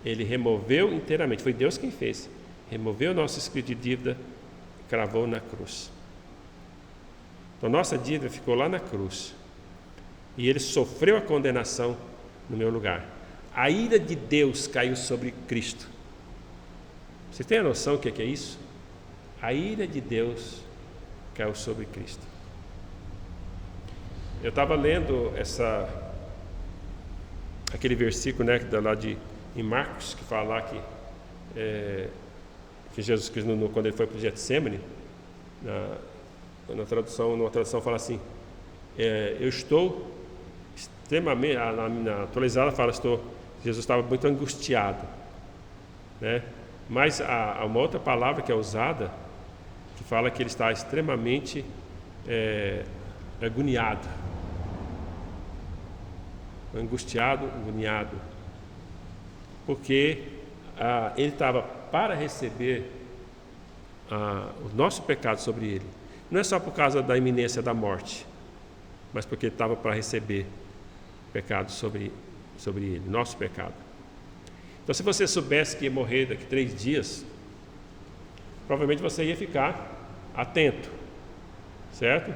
[SPEAKER 2] Ele removeu inteiramente, foi Deus quem fez. Removeu o nosso escrito de dívida e cravou na cruz. Então nossa dívida ficou lá na cruz. E ele sofreu a condenação no meu lugar. A ira de Deus caiu sobre Cristo. Você tem a noção do que é isso? A ira de Deus caiu sobre Cristo. Eu estava lendo aquele versículo, né, lá em Marcos, que fala lá que Jesus Cristo, quando ele foi para o Getsemane, numa tradução fala assim: eu estou extremamente, na atualizada fala, Jesus estava muito angustiado, né? Mas há uma outra palavra que é usada, que fala que ele está extremamente agoniado, angustiado, agoniado, porque ele estava para receber o nosso pecado sobre ele. Não é só por causa da iminência da morte, mas porque ele estava para receber pecado sobre ele, nosso pecado. Então, se você soubesse que ia morrer daqui 3 dias, provavelmente você ia ficar atento, certo?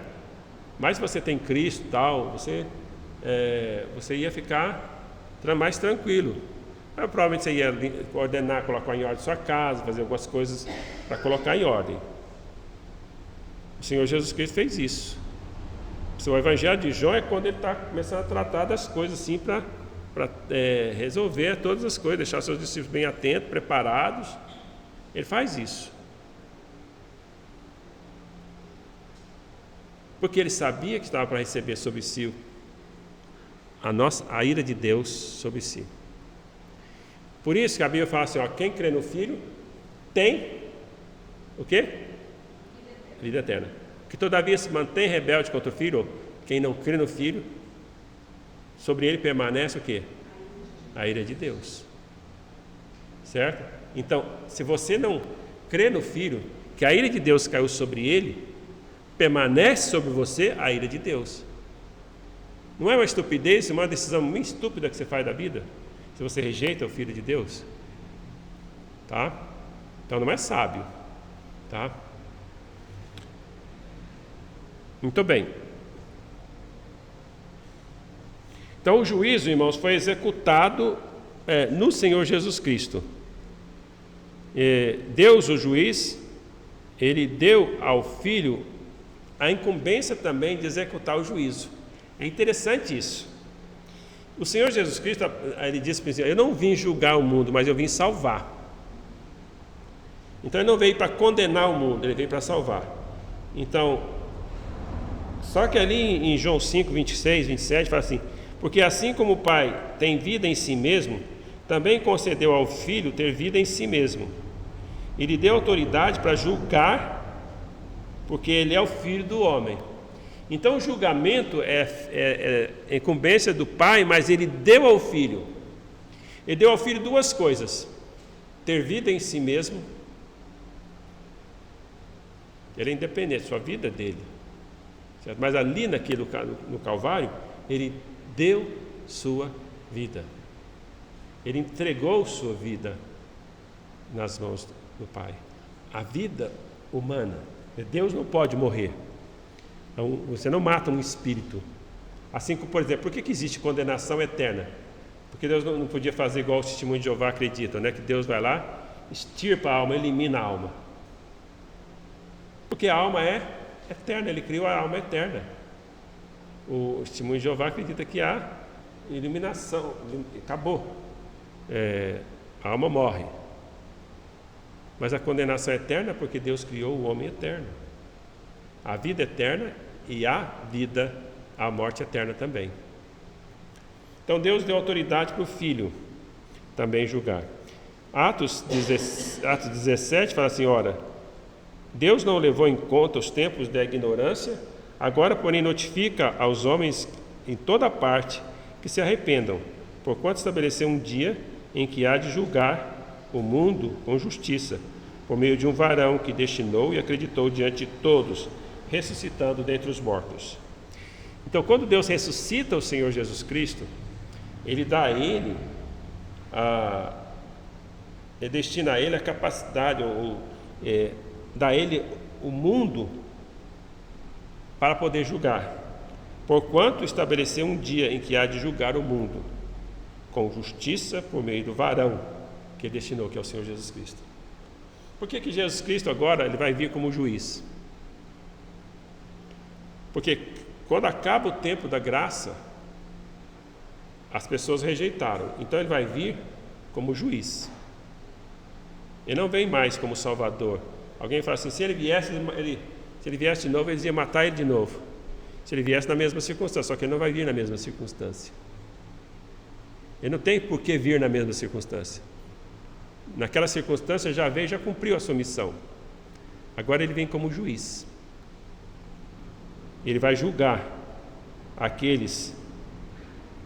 [SPEAKER 2] Mas se você tem Cristo e tal, você ia ficar mais tranquilo. Provavelmente você ia ordenar, colocar em ordem sua casa, fazer algumas coisas para colocar em ordem. O Senhor Jesus Cristo fez isso. O Evangelho de João é quando ele está começando a tratar das coisas assim para resolver todas as coisas, deixar seus discípulos bem atentos, preparados. Ele faz isso. Porque ele sabia que estava para receber sobre si a ira de Deus sobre si. Por isso que a Bíblia fala assim: quem crê no Filho tem o quê? Vida eterna. Que todavia se mantém rebelde contra o Filho, quem não crê no Filho sobre ele permanece o quê? A ira de Deus. Certo? Então, se você não crê no Filho, que a ira de Deus caiu sobre ele, permanece sobre você a ira de Deus. Não é uma estupidez, é uma decisão muito estúpida que você faz da vida, se você rejeita o Filho de Deus? Tá? Então não é sábio. Tá? Muito bem. Então o juízo, irmãos, foi executado no Senhor Jesus Cristo. Deus, o juiz, ele deu ao Filho a incumbência também de executar o juízo. É interessante isso. O Senhor Jesus Cristo, ele disse para o Senhor: eu não vim julgar o mundo, mas eu vim salvar. Então ele não veio para condenar o mundo, ele veio para salvar. Então, só que ali em João 5, 26, 27, fala assim: porque assim como o Pai tem vida em si mesmo, também concedeu ao Filho ter vida em si mesmo. E lhe deu autoridade para julgar, porque ele é o Filho do homem. Então o julgamento é incumbência do Pai, mas ele deu ao Filho. Ele deu ao Filho duas coisas: ter vida em si mesmo. Ele é independente, sua vida é dele. Certo? Mas ali no Calvário, ele deu sua vida. Ele entregou sua vida nas mãos do Pai. A vida humana. Deus não pode morrer. Então, você não mata um espírito. Assim como, por exemplo, por que existe condenação eterna? Porque Deus não podia fazer igual o testemunho de Jeová acredita, né? Que Deus vai lá, extirpa a alma, elimina a alma. Porque a alma é eterna, ele criou a alma eterna. O testemunho de Jeová acredita que há eliminação, acabou. A alma morre. Mas a condenação é eterna porque Deus criou o homem eterno. A vida eterna e a morte eterna também. Então Deus deu autoridade para o Filho também julgar. Atos 17 fala assim: ora, Deus não levou em conta os tempos da ignorância, agora porém notifica aos homens em toda parte que se arrependam, porquanto estabeleceu um dia em que há de julgar o mundo com justiça, por meio de um varão que destinou e acreditou diante de todos, ressuscitando dentre os mortos. Então, quando Deus ressuscita o Senhor Jesus Cristo, ele dá a ele, ele destina a ele a capacidade, dá a ele o mundo para poder julgar, porquanto estabeleceu um dia em que há de julgar o mundo com justiça por meio do varão que ele destinou, que é o Senhor Jesus Cristo. Por que Jesus Cristo agora ele vai vir como juiz? Porque quando acaba o tempo da graça, as pessoas rejeitaram. Então ele vai vir como juiz. Ele não vem mais como salvador. Alguém fala assim: se ele viesse de novo, eles iam matar ele de novo. Se ele viesse na mesma circunstância, só que ele não vai vir na mesma circunstância. Ele não tem por que vir na mesma circunstância. Naquela circunstância já veio, já cumpriu a sua missão. Agora ele vem como juiz. Ele vai julgar aqueles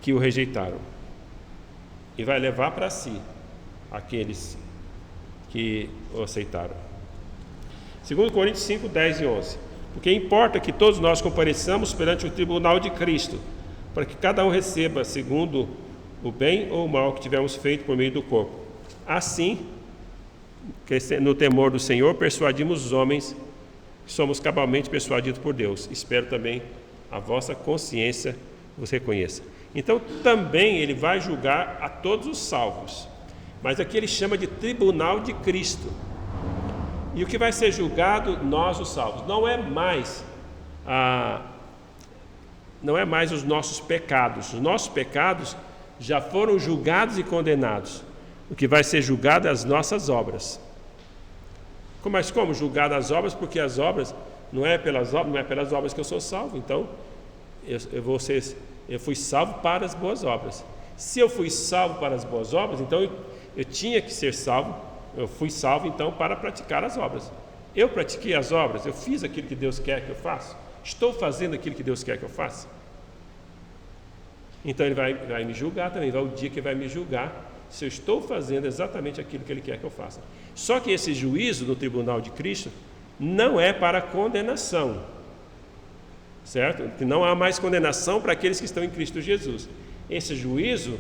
[SPEAKER 2] que o rejeitaram e vai levar para si aqueles que o aceitaram. 2 Coríntios 5, 10 e 11. Porque importa que todos nós compareçamos perante o tribunal de Cristo, para que cada um receba segundo o bem ou o mal que tivermos feito por meio do corpo. Assim, no temor do Senhor, persuadimos os homens que somos cabalmente persuadidos por Deus. Espero também a vossa consciência vos reconheça. Então, também ele vai julgar a todos os salvos. Mas aqui ele chama de tribunal de Cristo. E o que vai ser julgado, nós os salvos, não é mais os nossos pecados. Os nossos pecados já foram julgados e condenados. O que vai ser julgado é as nossas obras. Mas como julgar as obras? Porque as obras não é pelas obras que eu sou salvo. Então eu fui salvo para as boas obras. Se eu fui salvo para as boas obras, então eu tinha que ser salvo. Eu fui salvo então para praticar as obras. Eu pratiquei as obras, eu fiz aquilo que Deus quer que eu faça. Estou fazendo aquilo que Deus quer que eu faça. Então ele vai me julgar também, vai o dia que vai me julgar se eu estou fazendo exatamente aquilo que ele quer que eu faça. Só que esse juízo do tribunal de Cristo não é para condenação, certo? Que não há mais condenação para aqueles que estão em Cristo Jesus. Esse juízo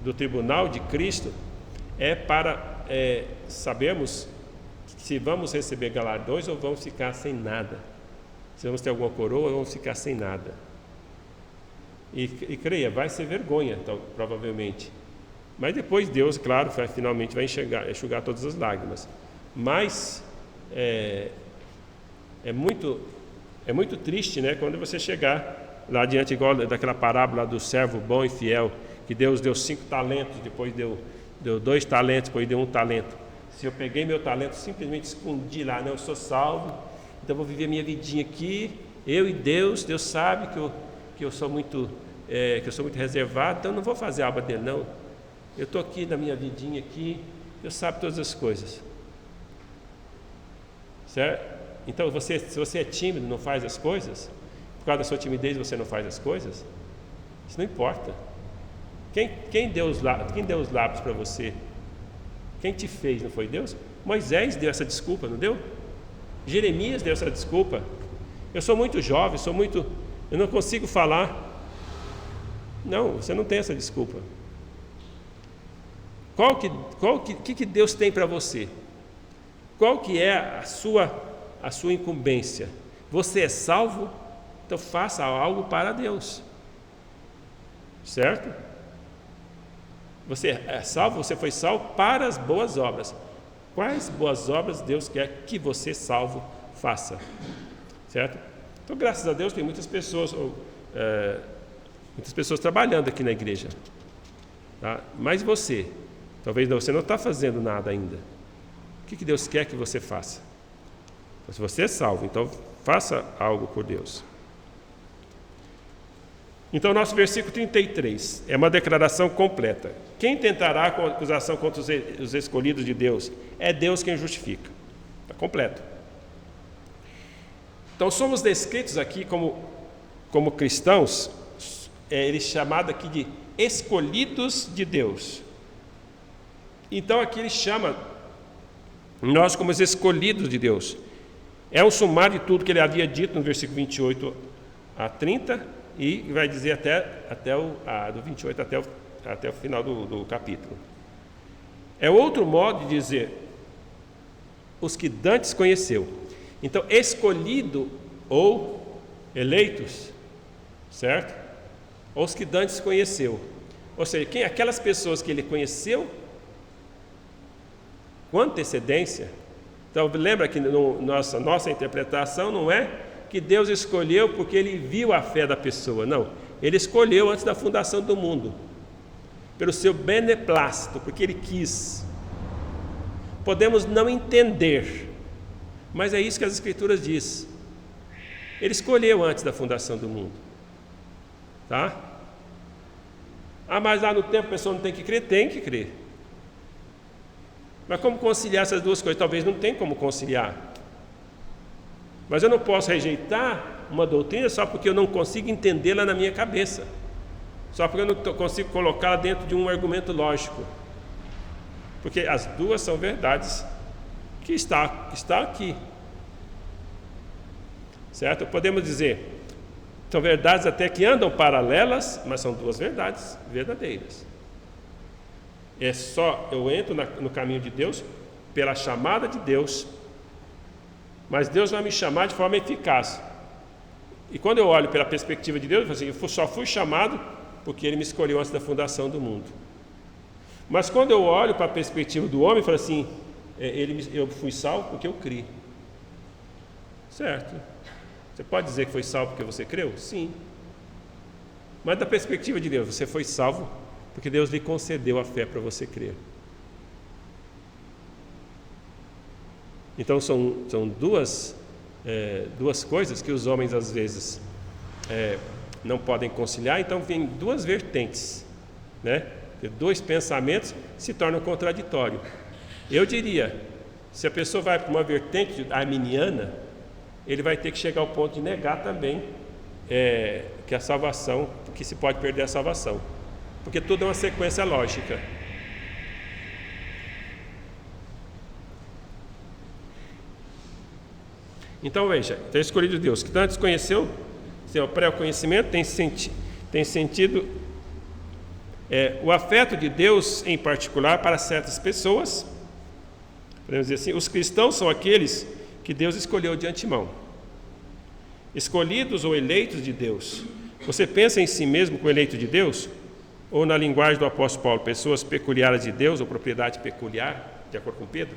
[SPEAKER 2] do tribunal de Cristo é para sabermos se vamos receber galardões ou vamos ficar sem nada. Se vamos ter alguma coroa ou vamos ficar sem nada. E creia, vai ser vergonha, então, provavelmente. Mas depois Deus, claro, finalmente vai enxugar todas as lágrimas. Mas é muito triste, né, quando você chegar lá diante, igual daquela parábola do servo bom e fiel, que Deus deu 5 talentos, depois deu 2 talentos, depois deu 1 talento. Se eu peguei meu talento, simplesmente escondi lá, não, eu sou salvo, então vou viver minha vidinha aqui, eu e Deus sabe que eu sou muito reservado, então não vou fazer a obra dele, não. Eu estou aqui na minha vidinha aqui, Deus sabe todas as coisas. Certo? Então, se você é tímido, não faz as coisas, por causa da sua timidez você não faz as coisas, isso não importa. Quem deu os lábios para você? Quem te fez, não foi Deus? Moisés deu essa desculpa, não deu? Jeremias deu essa desculpa. Eu sou muito jovem, eu não consigo falar. Não, você não tem essa desculpa. O que Deus tem para você? Qual que é a sua incumbência? Você é salvo? Então faça algo para Deus. Certo? Você é salvo, você foi salvo para as boas obras. Quais boas obras Deus quer que você, salvo, faça? Certo? Então, graças a Deus, tem muitas pessoas trabalhando aqui na igreja. Tá? Mas talvez você não está fazendo nada ainda. O que Deus quer que você faça? Se você é salvo, então faça algo por Deus. Então, nosso versículo 33 é uma declaração completa. Quem tentará com acusação contra os escolhidos de Deus? É Deus quem justifica. Está completo. Então, somos descritos aqui como cristãos, ele é chamado aqui de escolhidos de Deus. Então, aqui ele chama nós como os escolhidos de Deus. É um sumário de tudo que ele havia dito no versículo 28 a 30, e vai dizer do 28 até o final do capítulo. É outro modo de dizer os que dantes conheceu. Então, escolhido ou eleitos, certo? Ou os que dantes conheceu. Ou seja, aquelas pessoas que ele conheceu com antecedência. Então, lembra que nossa interpretação não é que Deus escolheu porque ele viu a fé da pessoa, não. Ele escolheu antes da fundação do mundo, pelo seu beneplácito, porque ele quis. Podemos não entender, mas é isso que as Escrituras dizem. Ele escolheu antes da fundação do mundo. Tá? Mas lá no tempo a pessoa não tem que crer? Tem que crer. Mas como conciliar essas duas coisas? Talvez não tenha como conciliar. Mas eu não posso rejeitar uma doutrina só porque eu não consigo entendê-la na minha cabeça. Só porque eu não consigo colocá-la dentro de um argumento lógico. Porque as duas são verdades que está aqui. Certo? Podemos dizer, são verdades até que andam paralelas, mas são duas verdades verdadeiras. Eu entro no caminho de Deus pela chamada de Deus, mas Deus vai me chamar de forma eficaz. E quando eu olho pela perspectiva de Deus, eu falo assim, eu só fui chamado porque Ele me escolheu antes da fundação do mundo. Mas quando eu olho para a perspectiva do homem, eu falo assim, eu fui salvo porque eu criei. Certo? Você pode dizer que foi salvo porque você creu? Sim. Mas da perspectiva de Deus, você foi salvo porque Deus lhe concedeu a fé para você crer. Então são duas coisas que os homens às vezes não podem conciliar. Então vem duas vertentes, né? Dois pensamentos se tornam contraditórios. Eu diria, se a pessoa vai para uma vertente arminiana, ele vai ter que chegar ao ponto de negar também que a salvação que se pode perder a salvação, porque tudo é uma sequência lógica. Então veja, tem escolhido Deus, que antes conheceu, seu pré-conhecimento tem sentido o afeto de Deus em particular para certas pessoas. Podemos dizer assim, os cristãos são aqueles que Deus escolheu de antemão, escolhidos ou eleitos de Deus. Você pensa em si mesmo como eleito de Deus? Ou na linguagem do apóstolo Paulo, pessoas peculiares de Deus ou propriedade peculiar, de acordo com Pedro?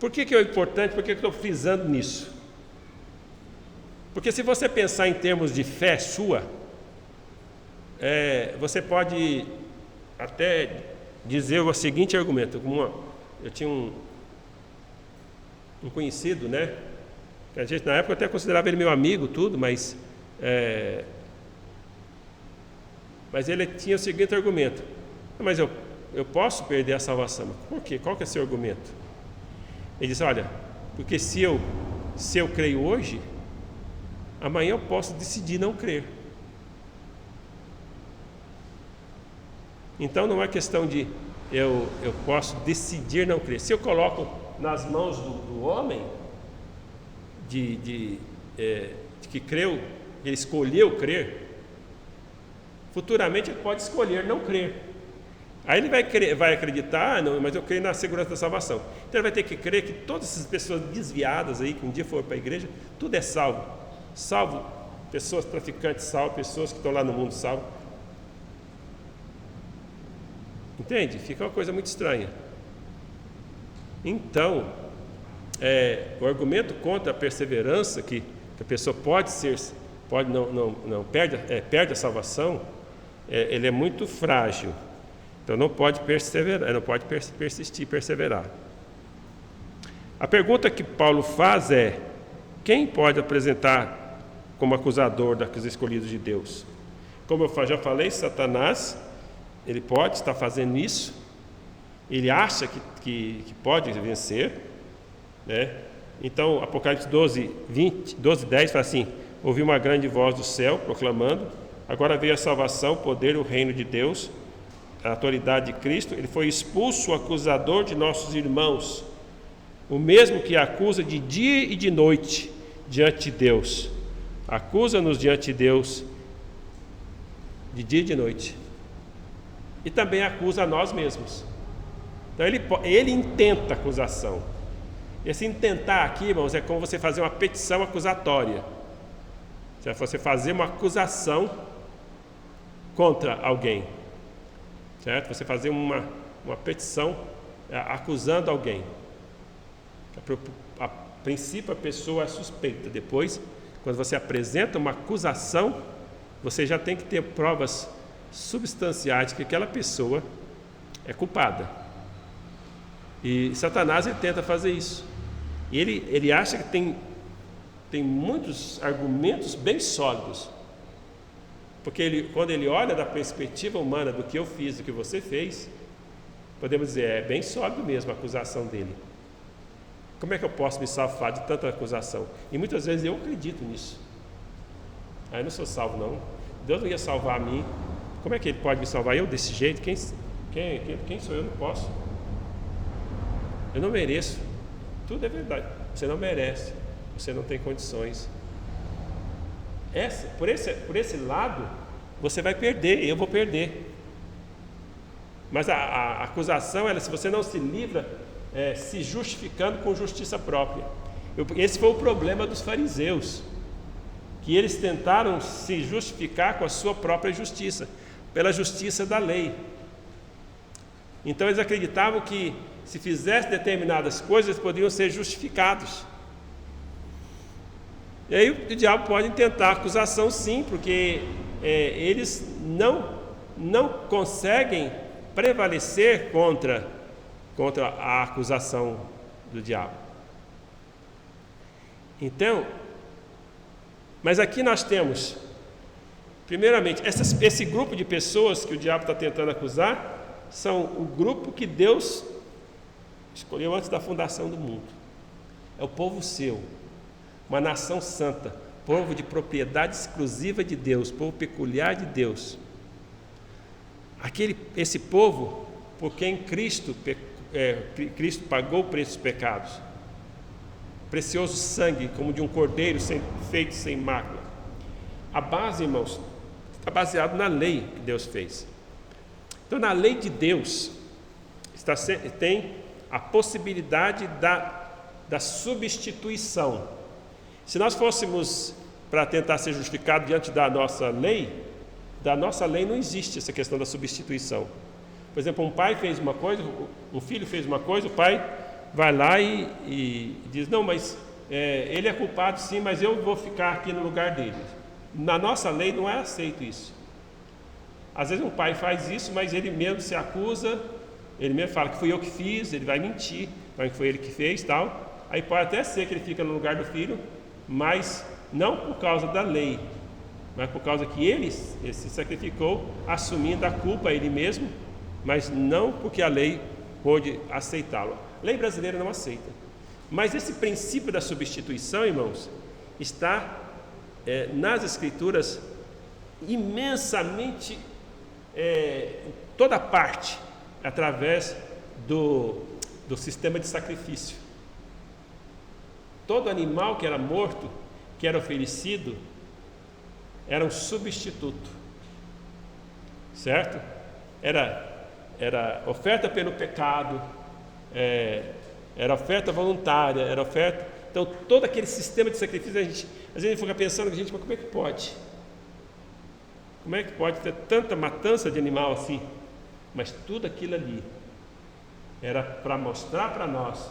[SPEAKER 2] Por que é importante? Por que eu estou frisando nisso? Porque se você pensar em termos de fé sua, você pode até dizer o seguinte argumento. Eu tinha um conhecido, né? Que a gente na época até considerava ele meu amigo, tudo, mas ele tinha o seguinte argumento: mas eu posso perder a salvação. Por quê? Qual que é o seu argumento? Ele disse: olha, porque se eu creio hoje, amanhã eu posso decidir não crer. Então não é questão de eu posso decidir não crer. Se eu coloco nas mãos do homem de que creu, ele escolheu crer, futuramente ele pode escolher não crer. Aí ele vai acreditar, não, mas eu creio na segurança da salvação. Então ele vai ter que crer que todas essas pessoas desviadas aí, que um dia foram para a igreja, tudo é salvo. Salvo pessoas traficantes, salvo pessoas que estão lá no mundo, salvo. Entende? Fica uma coisa muito estranha. Então, o argumento contra a perseverança, que a pessoa perde a salvação, ele é muito frágil. Então não pode perseverar, não pode persistir, perseverar. A pergunta que Paulo faz é: quem pode apresentar como acusador dos escolhidos de Deus? Como eu já falei, Satanás, ele pode estar fazendo isso, ele acha que pode vencer, né? Então, Apocalipse 12:10 fala assim: ouvi uma grande voz do céu proclamando: agora veio a salvação, o poder e o reino de Deus, a autoridade de Cristo. Ele foi expulso, o acusador de nossos irmãos, o mesmo que acusa de dia e de noite diante de Deus. Acusa-nos diante de Deus de dia e de noite. E também acusa a nós mesmos. Então ele intenta acusação. Esse intentar aqui, irmãos, é como você fazer uma petição acusatória. Se você fazer uma acusação contra alguém, certo? Você fazer uma petição acusando alguém. A princípio a pessoa é suspeita. Depois, quando você apresenta uma acusação, você já tem que ter provas substanciais de que aquela pessoa é culpada. E Satanás ele tenta fazer isso. E ele acha que tem muitos argumentos bem sólidos. Porque quando ele olha da perspectiva humana do que eu fiz, do que você fez, podemos dizer, é bem sólido mesmo a acusação dele. Como é que eu posso me salvar de tanta acusação? E muitas vezes eu acredito nisso. Eu não sou salvo, não. Deus não ia salvar a mim. Como é que ele pode me salvar? Eu desse jeito? Quem sou eu? Não posso. Eu não mereço. Tudo é verdade. Você não merece. Você não tem condições. Por esse lado, você vai perder, eu vou perder. Mas a acusação, se você não se livra, se justificando com justiça própria. Esse foi o problema dos fariseus, que eles tentaram se justificar com a sua própria justiça, pela justiça da lei. Então eles acreditavam que se fizesse determinadas coisas, eles poderiam ser justificados. E aí o diabo pode tentar acusação, sim, porque eles não conseguem prevalecer contra a acusação do diabo. Então, mas aqui nós temos, primeiramente, esse grupo de pessoas que o diabo está tentando acusar, são o grupo que Deus escolheu antes da fundação do mundo. É o povo seu, uma nação santa, povo de propriedade exclusiva de Deus, povo peculiar de Deus. Esse povo, por quem Cristo pagou o preço dos pecados, precioso sangue, como de um cordeiro feito sem mácula. A base, irmãos, está baseado na lei que Deus fez. Então, na lei de Deus, tem a possibilidade da substituição. Se nós fôssemos para tentar ser justificados diante da nossa lei não existe essa questão da substituição. Por exemplo, um pai fez uma coisa, um filho fez uma coisa, o pai vai lá e diz, não, mas ele é culpado sim, mas eu vou ficar aqui no lugar dele. Na nossa lei não é aceito isso. Às vezes um pai faz isso, mas ele mesmo se acusa, ele mesmo fala que fui eu que fiz, ele vai mentir, então que foi ele que fez, tal. Aí pode até ser que ele fica no lugar do filho, mas não por causa da lei, mas por causa que ele se sacrificou, assumindo a culpa a ele mesmo, mas não porque a lei pôde aceitá-lo. A lei brasileira não aceita. Mas esse princípio da substituição, irmãos, está nas Escrituras imensamente, em toda parte, através do sistema de sacrifício. Todo animal que era morto, que era oferecido, era um substituto, certo? Era oferta pelo pecado, era oferta voluntária, era oferta. Então, todo aquele sistema de sacrifício, às vezes a gente fica pensando, mas como é que pode? Como é que pode ter tanta matança de animal assim? Mas tudo aquilo ali era para mostrar para nós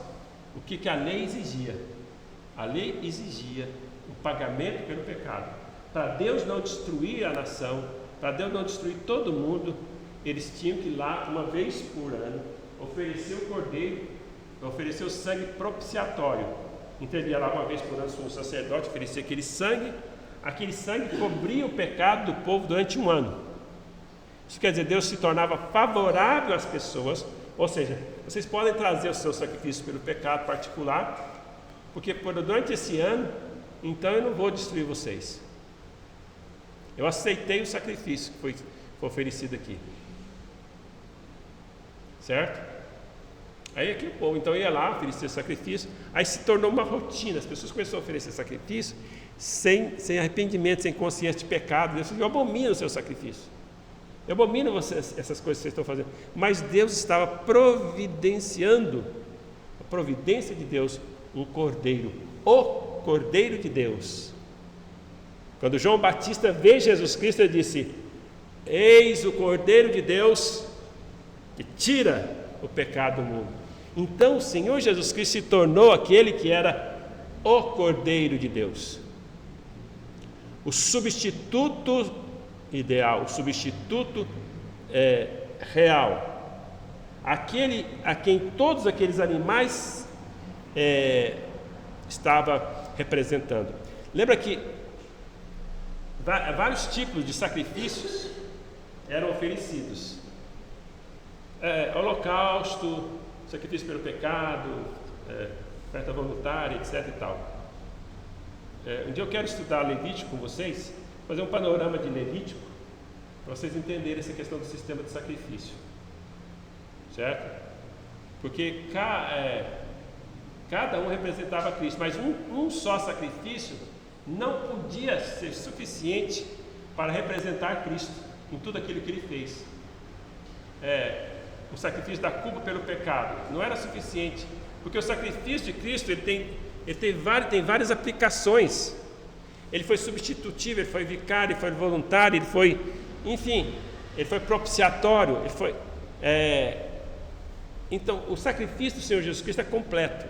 [SPEAKER 2] o que a lei exigia. A lei exigia o pagamento pelo pecado. Para Deus não destruir a nação, para Deus não destruir todo mundo, eles tinham que ir lá uma vez por ano oferecer o cordeiro, oferecer o sangue propiciatório. Então ele ia lá uma vez por ano, o sacerdote oferecia aquele sangue cobria o pecado do povo durante um ano. Isso quer dizer, Deus se tornava favorável às pessoas, ou seja, vocês podem trazer o seu sacrifício pelo pecado particular, porque durante esse ano, então eu não vou destruir vocês. Eu aceitei o sacrifício que foi oferecido aqui. Certo? Aí aqui o povo então ia lá oferecer sacrifício, aí se tornou uma rotina, as pessoas começaram a oferecer sacrifício sem arrependimento, sem consciência de pecado. Deus disse, eu abomino o seu sacrifício, eu abomino essas coisas que vocês estão fazendo. Mas Deus estava providenciando, a providência de Deus, um cordeiro, o Cordeiro de Deus. Quando João Batista vê Jesus Cristo, ele disse, eis o Cordeiro de Deus que tira o pecado do mundo. Então o Senhor Jesus Cristo se tornou aquele que era o Cordeiro de Deus, o substituto ideal, o substituto real, aquele a quem todos aqueles animais estava representando. Lembra que vários tipos de sacrifícios eram oferecidos, holocausto, sacrifício pelo pecado, oferta voluntária, etc. e tal. Um dia eu quero estudar Levítico com vocês, fazer um panorama de Levítico, para vocês entenderem essa questão do sistema de sacrifício, certo? Porque cada um representava Cristo, mas um só sacrifício não podia ser suficiente para representar Cristo em tudo aquilo que ele fez. O sacrifício da culpa pelo pecado não era suficiente, porque o sacrifício de Cristo ele tem várias aplicações. Ele foi substitutivo, ele foi vicário, ele foi voluntário, ele foi propiciatório, então o sacrifício do Senhor Jesus Cristo é completo.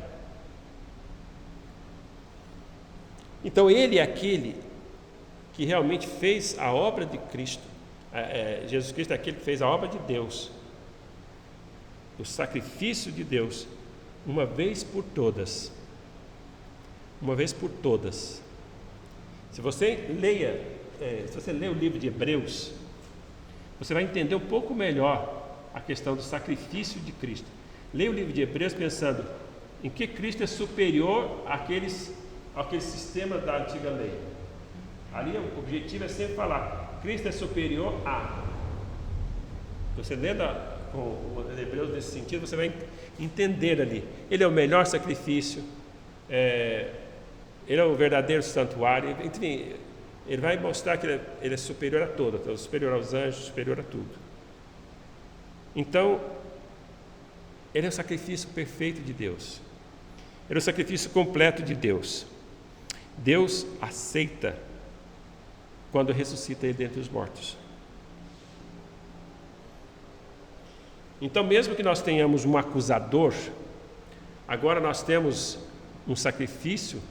[SPEAKER 2] Então ele é aquele que realmente fez a obra de Cristo. Jesus Cristo é aquele que fez a obra de Deus, o sacrifício de Deus, uma vez por todas. Uma vez por todas. Se você lê o livro de Hebreus, você vai entender um pouco melhor a questão do sacrifício de Cristo. Leia o livro de Hebreus pensando em que Cristo é superior àquele sistema da antiga lei. Ali o objetivo é sempre falar, Cristo é superior a. Você lendo com o Hebreus nesse sentido, você vai entender ali. Ele é o melhor sacrifício, ele é o verdadeiro santuário, enfim, ele vai mostrar que ele é superior a tudo, superior aos anjos, superior a tudo. Então, ele é o sacrifício perfeito de Deus. Ele é o sacrifício completo de Deus. Deus aceita quando ressuscita ele dentre os mortos. Então, mesmo que nós tenhamos um acusador, agora nós temos um sacrifício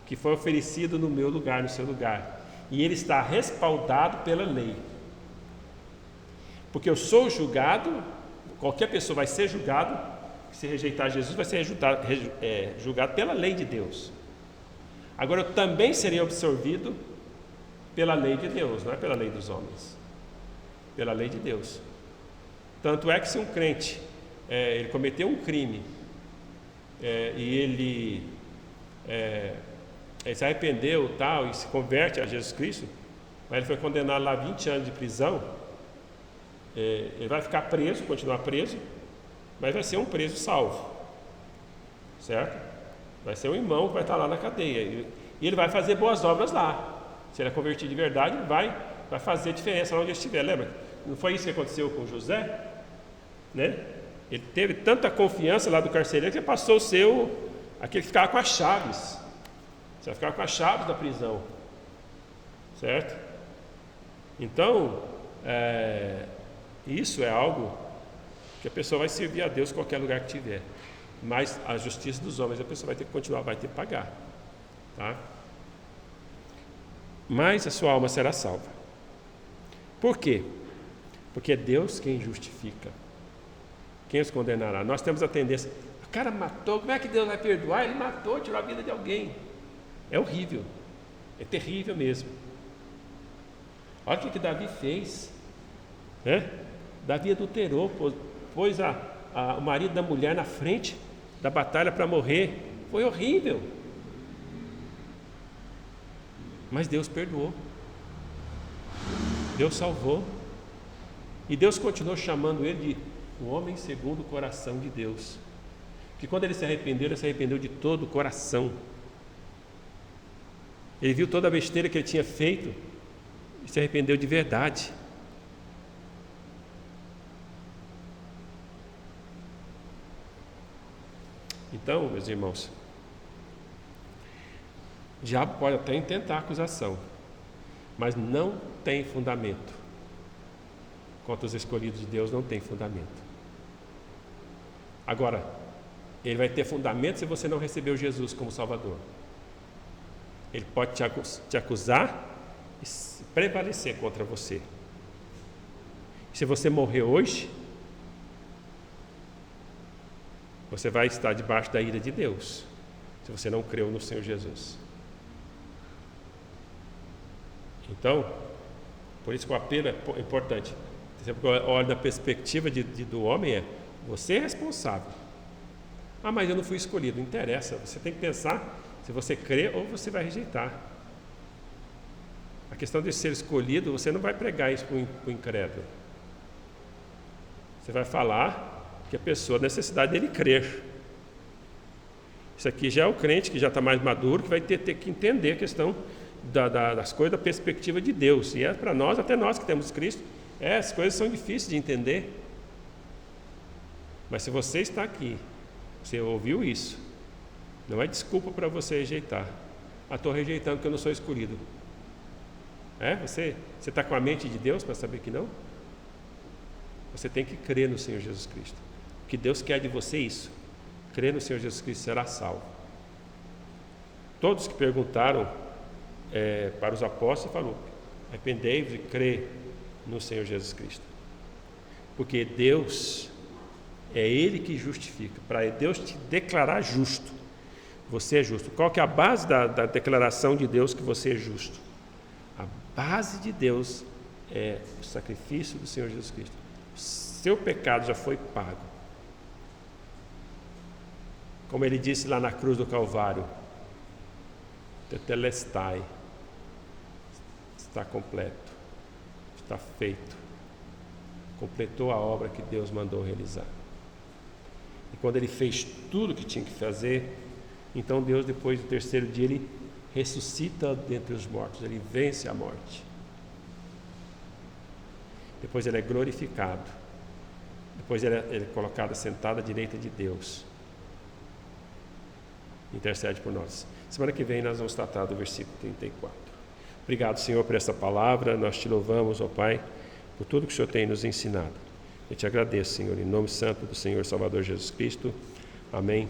[SPEAKER 2] que foi oferecido no meu lugar, no seu lugar. E ele está respaldado pela lei. Porque eu sou julgado, qualquer pessoa vai ser julgado, se rejeitar Jesus, vai ser julgado pela lei de Deus. Agora, eu também serei absorvido pela lei de Deus, não é pela lei dos homens, pela lei de Deus. Tanto é que se um crente, ele cometeu um crime, e ele se arrependeu tal, e se converte a Jesus Cristo, mas ele foi condenado lá a 20 anos de prisão, ele vai ficar preso, continuar preso, mas vai ser um preso salvo, certo? Vai ser um irmão que vai estar lá na cadeia, e ele vai fazer boas obras lá. Se ele é convertido de verdade, ele vai fazer diferença lá onde ele estiver. Lembra? Não foi isso que aconteceu com José? Né? Ele teve tanta confiança lá do carcereiro que ele passou a ser aquele que ficava com as chaves. Você vai ficar com as chaves da prisão, certo? Então, isso é algo que a pessoa vai servir a Deus em qualquer lugar que tiver, mas a justiça dos homens a pessoa vai ter que continuar, vai ter que pagar, tá? Mas a sua alma será salva. Por quê? Porque é Deus quem justifica. Quem os condenará? Nós temos a tendência, o cara matou, como é que Deus vai perdoar? Ele matou, tirou a vida de alguém. É horrível, é terrível mesmo. Olha o que Davi fez, né? Davi adulterou, pôs o marido da mulher na frente da batalha para morrer. Foi horrível. Mas Deus perdoou. Deus salvou. E Deus continuou chamando ele de o homem segundo o coração de Deus. Que quando ele se arrependeu de todo o coração. Ele viu toda a besteira que ele tinha feito e se arrependeu de verdade. Então, meus irmãos, o diabo pode até intentar acusação, mas não tem fundamento. Contra os escolhidos de Deus não tem fundamento. Agora, ele vai ter fundamento se você não recebeu Jesus como Salvador. Ele pode te acusar e prevalecer contra você. Se você morrer hoje, você vai estar debaixo da ira de Deus, se você não creu no Senhor Jesus. Então, por isso que o apelo é importante. Sempre que eu olho da perspectiva do homem, você é responsável. Ah, mas eu não fui escolhido. Não interessa, você tem que pensar se você crê ou você vai rejeitar. A questão de ser escolhido, você não vai pregar isso para o incrédulo. Você vai falar que a pessoa, a necessidade dele crer. Isso aqui já é o crente que já está mais maduro, que vai ter que entender a questão das coisas da perspectiva de Deus. E é para nós, até nós que temos Cristo, as coisas são difíceis de entender. Mas se você está aqui, você ouviu isso, não é desculpa para você rejeitar. Estou rejeitando porque eu não sou escolhido. Você está com a mente de Deus para saber que não? Você tem que crer no Senhor Jesus Cristo. O que Deus quer de você é isso. Crer no Senhor Jesus Cristo, será salvo. Todos que perguntaram para os apóstolos, falou: arrependei-vos e crê no Senhor Jesus Cristo. Porque Deus, é Ele que justifica. Para Deus te declarar justo, você é justo. Qual que é a base da declaração de Deus que você é justo? A base de Deus é o sacrifício do Senhor Jesus Cristo. Seu pecado já foi pago. Como Ele disse lá na cruz do Calvário: tetelestai, está completo, está feito, completou a obra que Deus mandou realizar. E quando ele fez tudo o que tinha que fazer, então Deus, depois do terceiro dia, ele ressuscita dentre os mortos, ele vence a morte. Depois ele é glorificado, depois ele é colocado sentado à direita de Deus, intercede por nós. Semana que vem nós vamos tratar do versículo 34. Obrigado, Senhor, por essa palavra. Nós te louvamos, ó Pai, por tudo que o Senhor tem nos ensinado. Eu te agradeço, Senhor, em nome santo do Senhor Salvador Jesus Cristo. Amém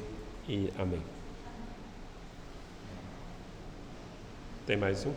[SPEAKER 2] e amém. Tem mais um?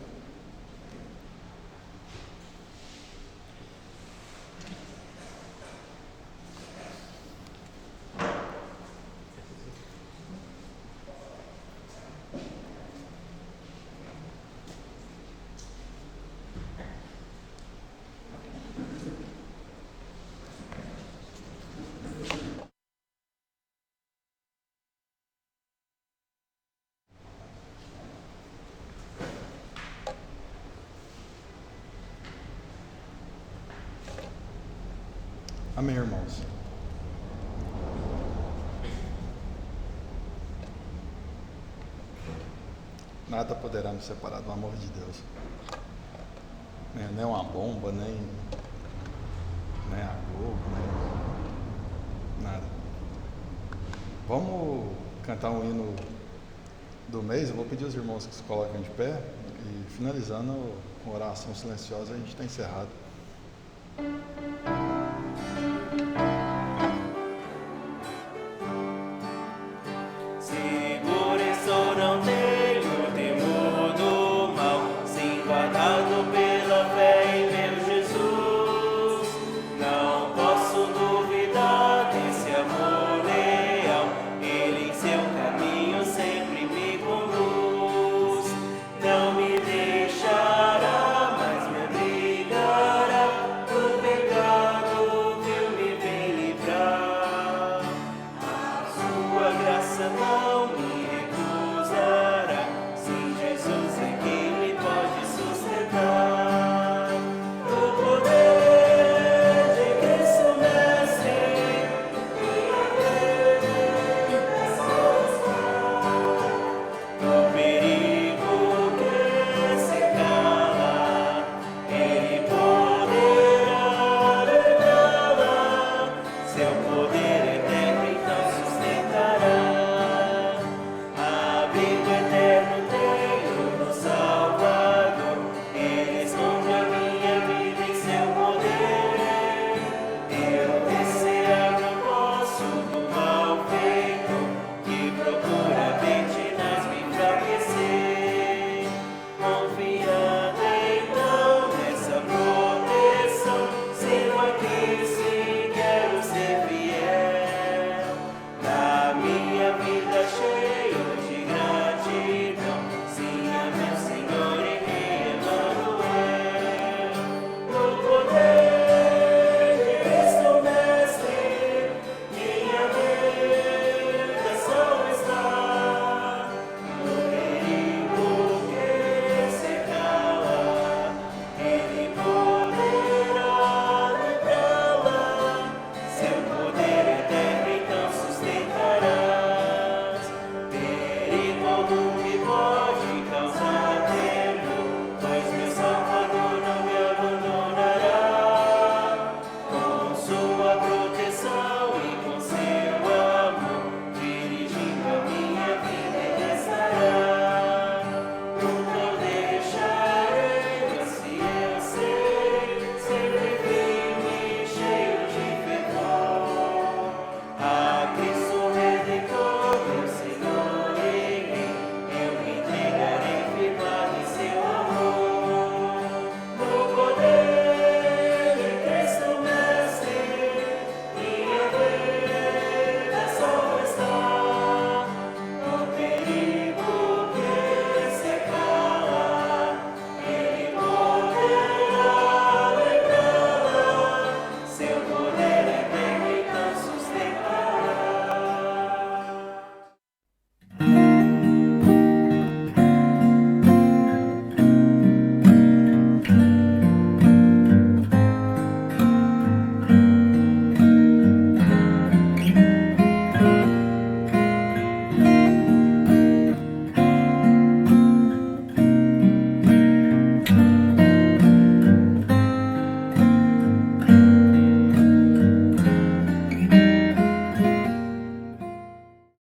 [SPEAKER 1] Amém, irmãos. Nada poderá nos separar do amor de Deus. Nem uma bomba, nem a Globo, nem nada. Vamos cantar um hino do mês. Eu vou pedir aos irmãos que se coloquem de pé e, finalizando com oração silenciosa, a gente está encerrado.